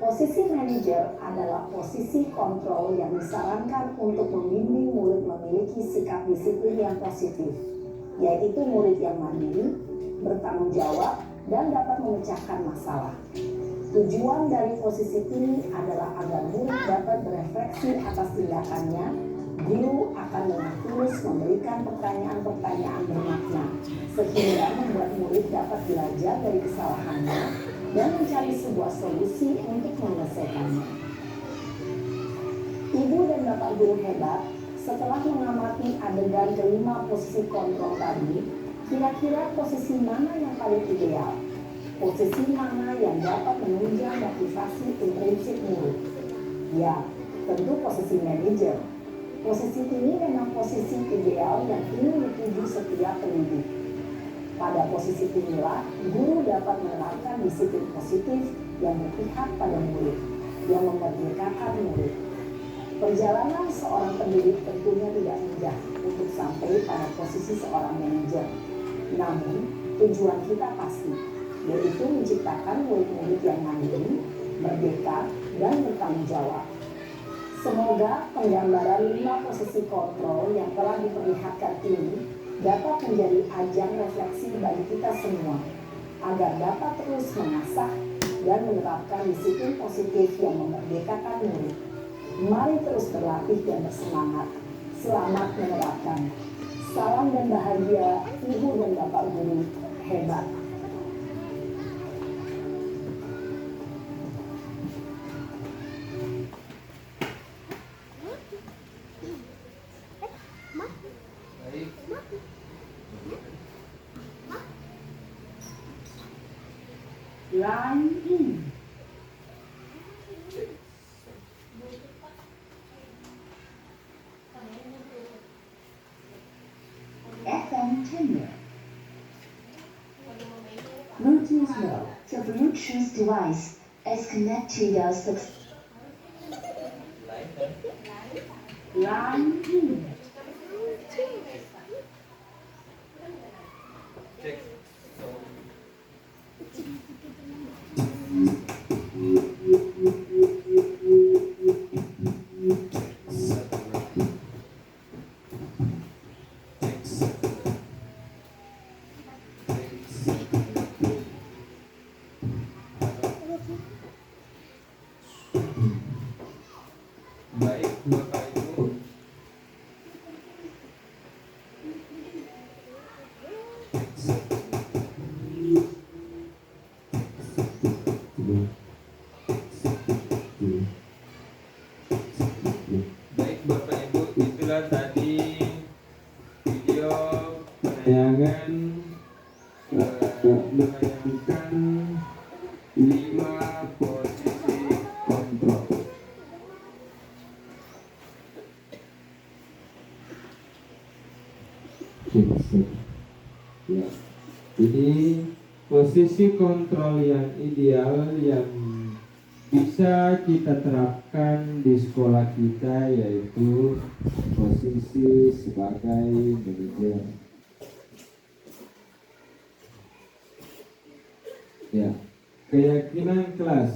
Posisi manajer adalah posisi kontrol yang disarankan untuk membimbing murid memiliki sikap disiplin yang positif, yaitu murid yang mandiri, bertanggung jawab, dan dapat memecahkan masalah. Tujuan dari posisi ini adalah agar murid dapat berefleksi atas tindakannya. Guru akan dengan tulus memberikan pertanyaan-pertanyaan bermakna, sehingga membuat murid dapat belajar dari kesalahannya dan mencari sebuah solusi untuk menyelesaikannya. Ibu dan bapak guru hebat, setelah mengamati adegan kelima posisi kontrol tadi, kira-kira posisi mana yang paling ideal? Posisi mana yang dapat menunjang motivasi intrinsik murid? Ya, tentu posisi manajer. Posisi ini memang posisi ideal yang ingin dituju setiap pendidik. Pada posisi inilah, guru dapat menerapkan disiplin positif yang berpihak pada murid, yang memerdekakan murid. Perjalanan seorang pendidik tentunya tidak mudah untuk sampai pada posisi seorang manajer. Namun, tujuan kita pasti, yaitu menciptakan murid-murid yang mandiri, merdeka, dan bertanggung jawab. Semoga penggambaran 5 posisi kontrol yang telah diperlihatkan ini dapat menjadi ajang refleksi bagi kita semua, agar dapat terus mengasah dan menerapkan disiplin positif yang memerdekakan murid. Mari terus berlatih dan bersemangat. Selamat menerapkan. Salam dan bahagia, Ibu dan Bapak Guru hebat. Line in. FM tenure. Bluetooth mode. The Bluetooth device is connected to the line in. Baik, Bapak Ibu. Baik, Bapak Ibu, itulah tadi video penayangan menayangkan 5 posisi kontrol. Ya. Jadi posisi kontrol yang ideal yang bisa kita terapkan di sekolah kita yaitu posisi sebagai manajer. Ya, keyakinan kelas.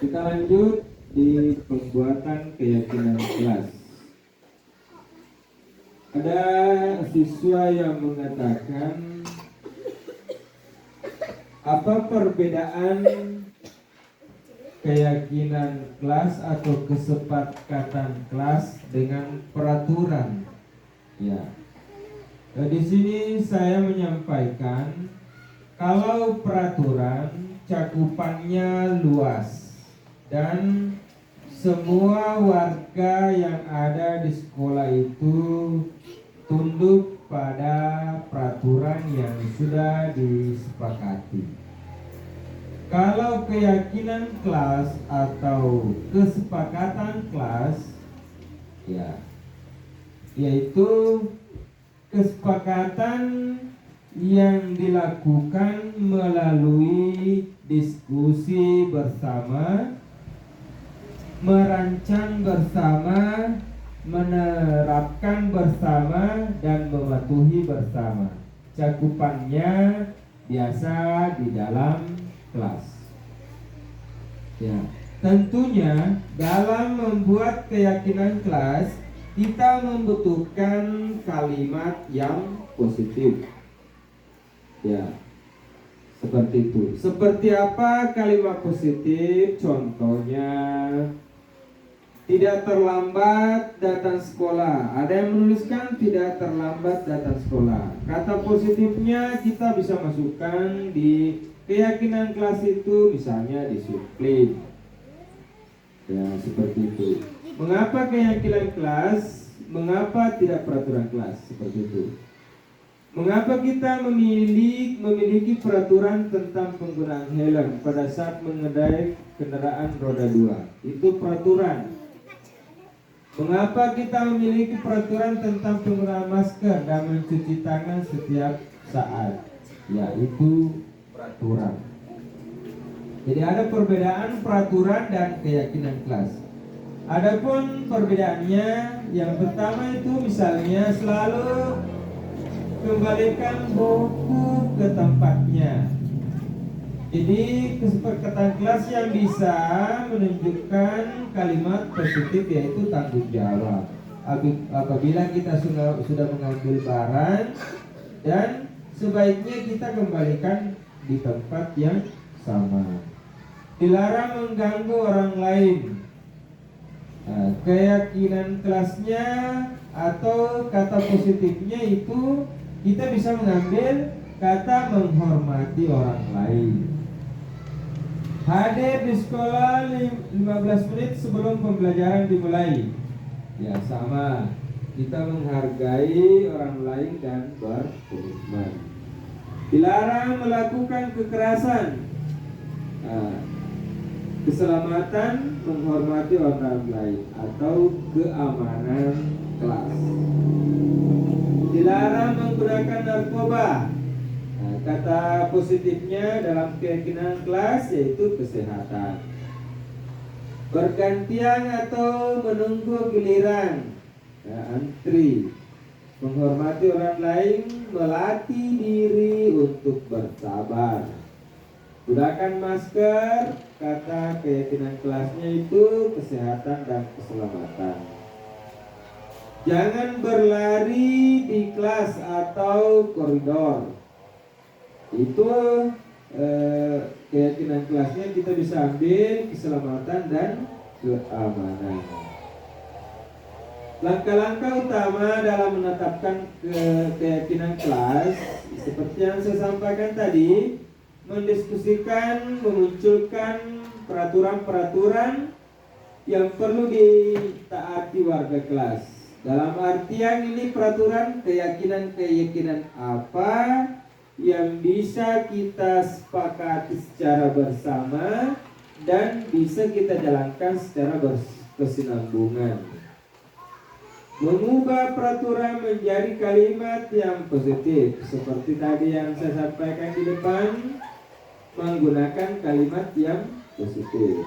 Kita lanjut di pembuatan keyakinan kelas. Ada siswa yang mengatakan, apa perbedaan keyakinan kelas atau kesepakatan kelas dengan peraturan? Ya. Di sini saya menyampaikan kalau peraturan cakupannya luas dan semua warga yang ada di sekolah itu tunduk pada peraturan yang sudah disepakati. Kalau keyakinan kelas atau kesepakatan kelas, ya, yaitu kesepakatan yang dilakukan melalui diskusi bersama, merancang bersama, menerapkan bersama, dan mematuhi bersama. Cakupannya biasa di dalam kelas. Ya, tentunya dalam membuat keyakinan kelas kita membutuhkan kalimat yang positif. Ya, seperti itu. Seperti apa kalimat positif? Contohnya, tidak terlambat datang sekolah. Ada yang menuliskan tidak terlambat datang sekolah. Kata positifnya kita bisa masukkan di keyakinan kelas itu, misalnya disiplin. Ya, seperti itu. Mengapa keyakinan kelas? Mengapa tidak peraturan kelas? Seperti itu. Mengapa kita memiliki peraturan tentang penggunaan helm pada saat mengendarai kendaraan roda 2? Itu peraturan. Mengapa kita memiliki peraturan tentang penggunaan masker dan mencuci tangan setiap saat? Ya, itu peraturan. Jadi ada perbedaan peraturan dan keyakinan kelas. Adapun perbedaannya, yang pertama itu misalnya selalu kembalikan buku ke tempatnya. Jadi kesepakatan kelas yang bisa menunjukkan kalimat positif yaitu tanggung jawab. Apabila kita sudah mengambil barang, dan sebaiknya kita kembalikan di tempat yang sama. Dilarang mengganggu orang lain. Nah, keyakinan kelasnya atau kata positifnya itu kita bisa mengambil kata menghormati orang lain. Hadir di sekolah 15 menit sebelum pembelajaran dimulai. Ya sama, kita menghargai orang lain dan berkomitmen. Dilarang melakukan kekerasan. Nah, keselamatan, menghormati orang lain atau keamanan kelas. Dilarang menggunakan narkoba. Nah, kata positifnya dalam keyakinan kelas yaitu kesehatan. Bergantian atau menunggu giliran, antri. Menghormati orang lain, melatih diri untuk bersabar. Gunakan masker, kata keyakinan kelasnya itu kesehatan dan keselamatan. Jangan berlari di kelas atau koridor. Itu keyakinan kelasnya kita bisa ambil keselamatan dan keamanan. Langkah-langkah utama dalam menetapkan keyakinan kelas seperti yang saya sampaikan tadi, mendiskusikan, memunculkan peraturan-peraturan yang perlu ditaati warga kelas. Dalam artian ini peraturan keyakinan-keyakinan apa yang bisa kita sepakati secara bersama dan bisa kita jalankan secara berkesinambungan. Mengubah peraturan menjadi kalimat yang positif seperti tadi yang saya sampaikan di depan, menggunakan kalimat yang positif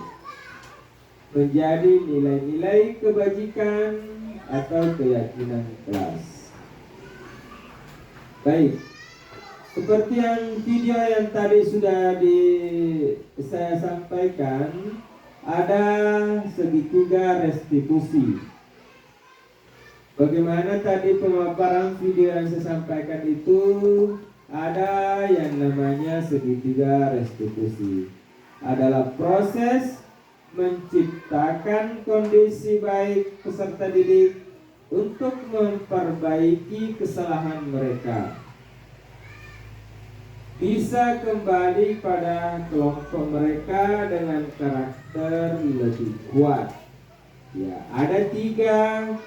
menjadi nilai-nilai kebajikan atau keyakinan kelas. Baik, seperti yang video yang tadi sudah saya sampaikan, ada segitiga restitusi. Bagaimana tadi pemaparan video yang saya sampaikan itu, ada yang namanya segitiga restitusi. Adalah proses menciptakan kondisi baik peserta didik untuk memperbaiki kesalahan mereka. Bisa kembali pada kelompok mereka dengan karakter lebih kuat. Ya, ada 3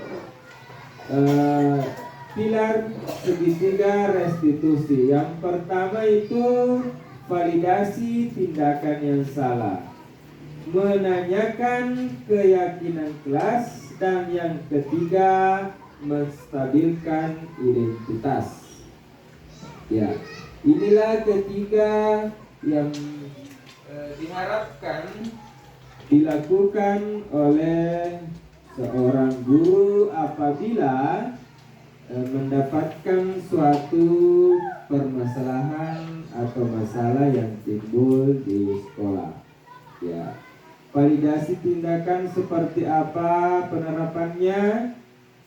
pilar segitiga restitusi. Yang pertama itu validasi tindakan yang salah, menanyakan keyakinan kelas, dan yang ketiga menstabilkan identitas. Ya, inilah ketiga yang diharapkan dilakukan oleh seorang guru apabila mendapatkan suatu permasalahan atau masalah yang timbul di sekolah. Ya, validasi tindakan seperti apa penerapannya,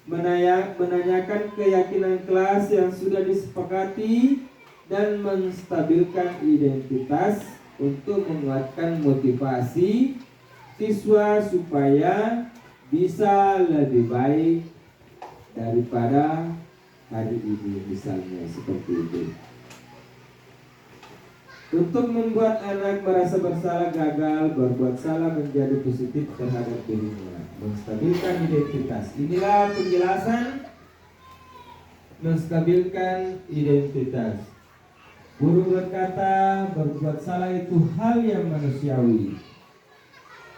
menanyakan keyakinan kelas yang sudah disepakati, dan menstabilkan identitas untuk menguatkan motivasi siswa supaya bisa lebih baik daripada hari ini, misalnya seperti itu. Untuk membuat anak merasa bersalah, gagal berbuat salah menjadi positif terhadap dirinya, menstabilkan identitas. Inilah penjelasan menstabilkan identitas. Guru berkata berbuat salah itu hal yang manusiawi.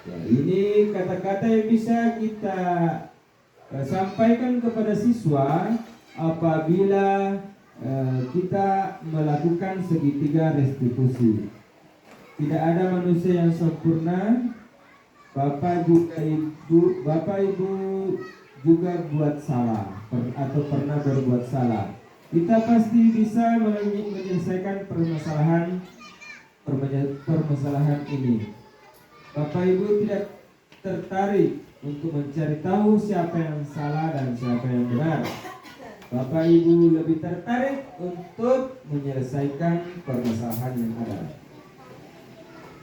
Ya, ini kata-kata yang bisa kita sampaikan kepada siswa apabila kita melakukan segitiga restitusi. tidak ada manusia yang sempurna. Bapak Ibu juga buat salah atau pernah berbuat salah. Kita pasti bisa menyelesaikan permasalahan ini. Bapak Ibu tidak tertarik untuk mencari tahu siapa yang salah dan siapa yang benar. Bapak Ibu lebih tertarik untuk menyelesaikan permasalahan yang ada.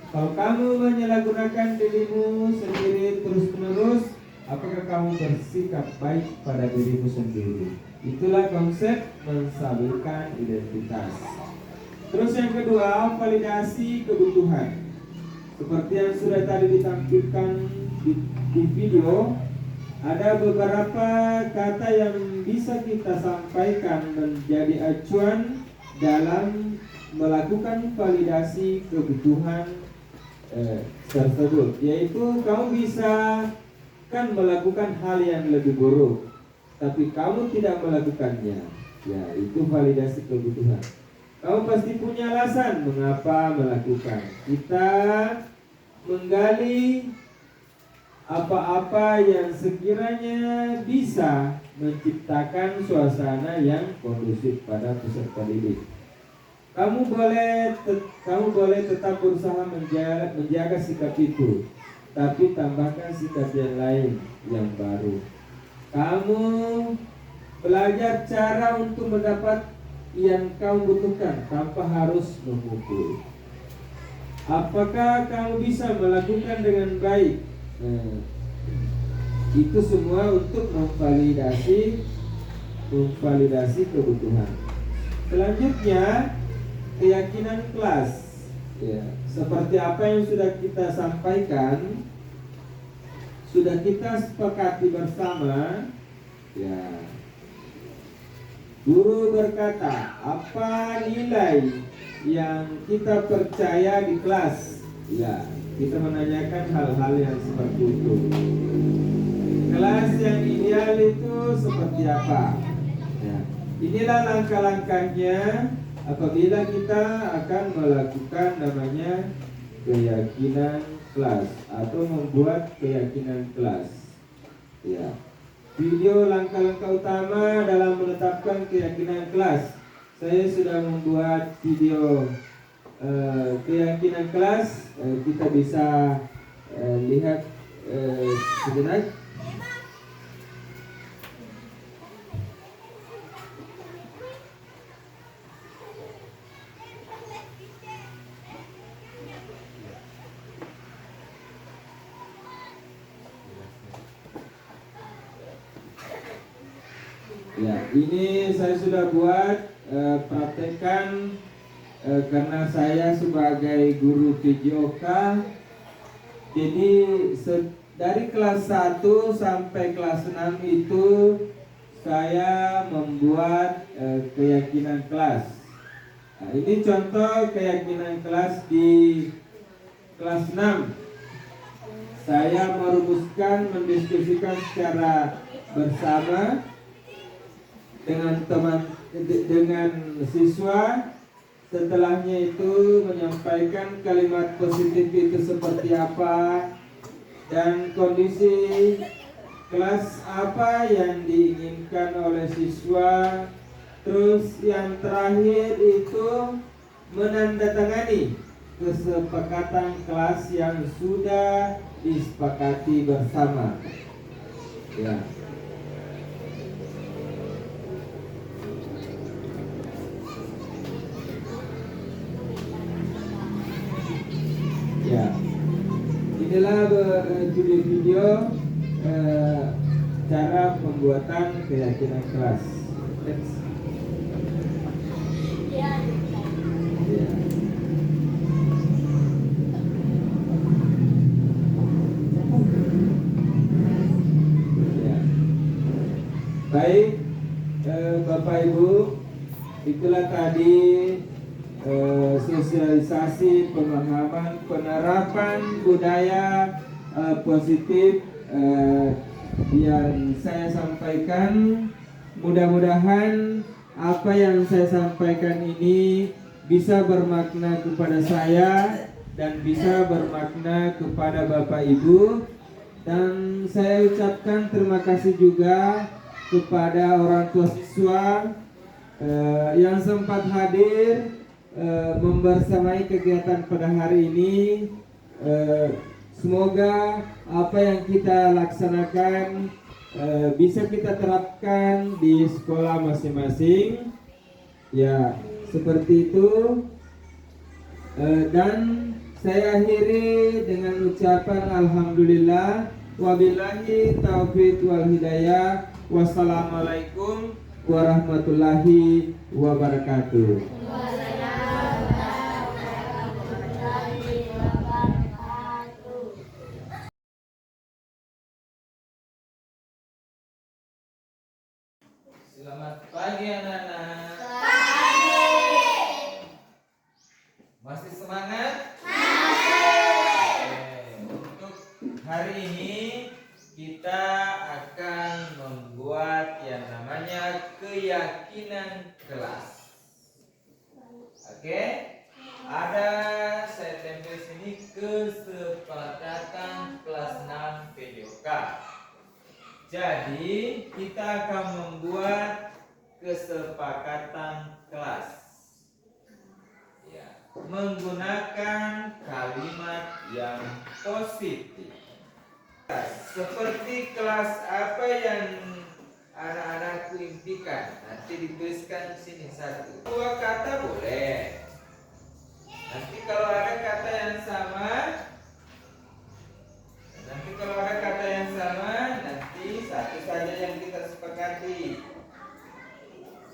Kalau kamu menyalahgunakan dirimu sendiri terus-menerus, apakah kamu bersikap baik pada dirimu sendiri? Itulah konsep menstabilkan identitas. Terus yang kedua, validasi kebutuhan. Seperti yang sudah tadi ditampilkan di video, ada beberapa kata yang bisa kita sampaikan menjadi acuan dalam melakukan validasi kebutuhan tersebut, yaitu kamu bisa kan melakukan hal yang lebih buruk, tapi kamu tidak melakukannya. Ya, itu validasi kebutuhan. Kamu pasti punya alasan mengapa melakukan. Kita menggali apa-apa yang sekiranya bisa menciptakan suasana yang kondusif pada peserta didik. Kamu boleh tetap berusaha menjaga sikap itu, tapi tambahkan sikap yang lain yang baru. Kamu belajar cara untuk mendapat yang kamu butuhkan tanpa harus memukul. Apakah kamu bisa melakukan dengan baik? Itu semua untuk memvalidasi kebutuhan. Selanjutnya, keyakinan kelas. Ya, seperti apa yang sudah kita sampaikan, sudah kita sepakati bersama. Ya, guru berkata, apa nilai yang kita percaya di kelas? Ya, kita menanyakan hal-hal yang seperti itu. Kelas yang ideal itu seperti apa? Ya, inilah langkah-langkahnya apabila kita akan melakukan namanya keyakinan kelas atau membuat keyakinan kelas. Ya. Video langkah-langkah utama dalam menetapkan keyakinan kelas. Saya sudah membuat video keyakinan kelas. Kita bisa lihat sejenak. Ya, ini saya sudah buat praktekkan karena saya sebagai guru PJOK. Jadi dari kelas 1 sampai kelas 6 itu saya membuat keyakinan kelas. Nah, ini contoh keyakinan kelas di kelas 6. Saya merumuskan, mendiskusikan secara bersama dengan siswa. Setelahnya itu menyampaikan kalimat positif itu seperti apa dan kondisi kelas apa yang diinginkan oleh siswa. Terus yang terakhir itu menandatangani kesepakatan kelas yang sudah disepakati bersama. Ya. Ya, inilah video cara pembuatan keyakinan kelas. Next. Ya. Ya. Baik, Bapak Ibu, itulah tadi sosialisasi, pemahaman, penerapan budaya positif yang saya sampaikan. Mudah-mudahan apa yang saya sampaikan ini bisa bermakna kepada saya dan bisa bermakna kepada Bapak Ibu. Dan saya ucapkan terima kasih juga kepada orang tua siswa yang sempat hadir membersamai kegiatan pada hari ini. Semoga apa yang kita laksanakan bisa kita terapkan di sekolah masing-masing. Ya, seperti itu. Dan saya akhiri dengan ucapan alhamdulillah, wabillahi taufiq wal hidayah. Wassalamualaikum warahmatullahi wabarakatuh. Selamat pagi anak-anak. Masih semangat? Untuk hari ini kita akan membuat yang namanya keyakinan kelas. Oke? Ada saya tempel sini kesepakatan kelas 6 PJOK. Jadi kita akan membuat kesepakatan kelas. Menggunakan kalimat yang positif. Seperti kelas apa yang anak-anakku impikan, nanti dituliskan sini satu. Dua kata boleh. Nanti kalau ada kata yang sama, nanti satu saja yang kita sepakati.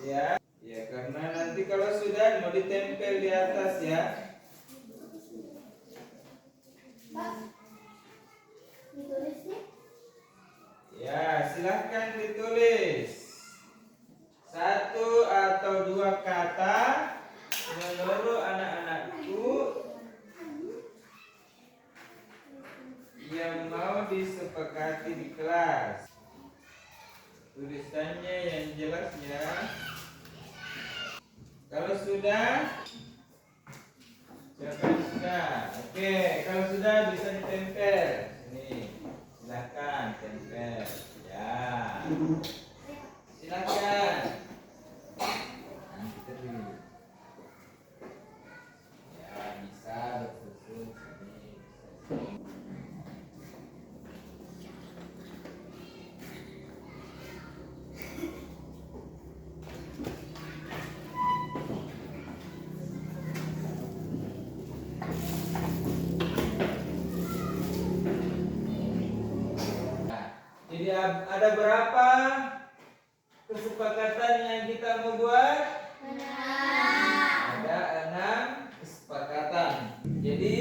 Ya. Ya, karena nanti kalau sudah mau ditempel di atas ya. Ya, silahkan ditulis. Satu atau dua kata menurut anak-anakku yang mau disepakati di kelas. Tulisannya yang jelas ya. Kalau sudah, siapa yang sudah? Oke, kalau sudah bisa ditempel. Sini, silakan tempel. Ya, silakan. Nanti dulu. Ya, bisa bersusun sini. Jadi ada berapa kesepakatan yang kita mau buat? Ada 6 kesepakatan. Jadi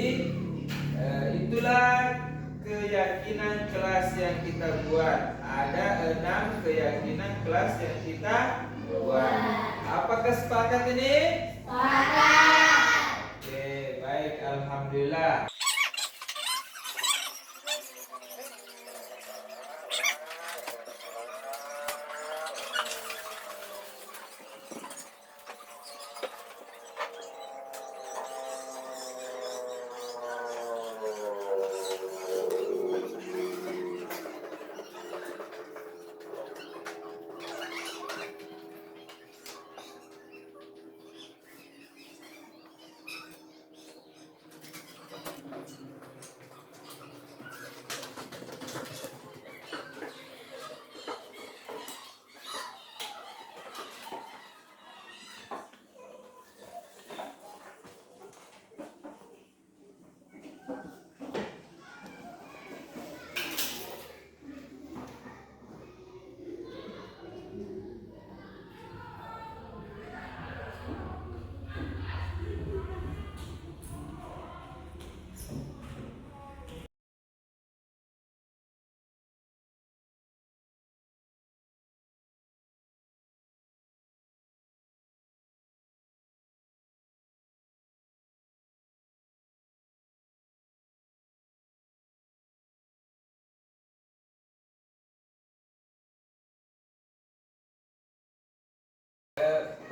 itulah keyakinan kelas yang kita buat. Ada 6 keyakinan kelas yang kita buat. Apakah sepakat ini? Sepakat. Oke, baik, alhamdulillah.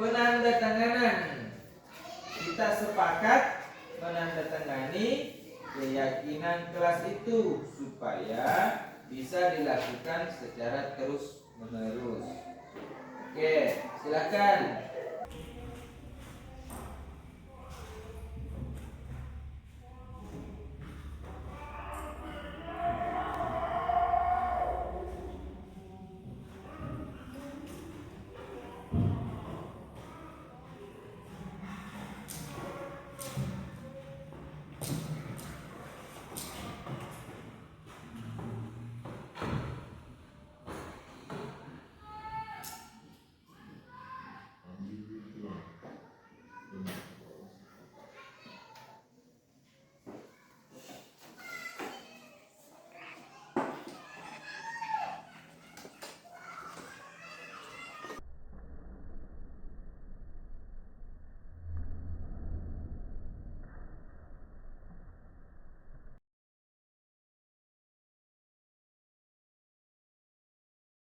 Penanda tanganan kita sepakat menandatangani keyakinan kelas itu supaya bisa dilakukan secara terus menerus. Oke, silakan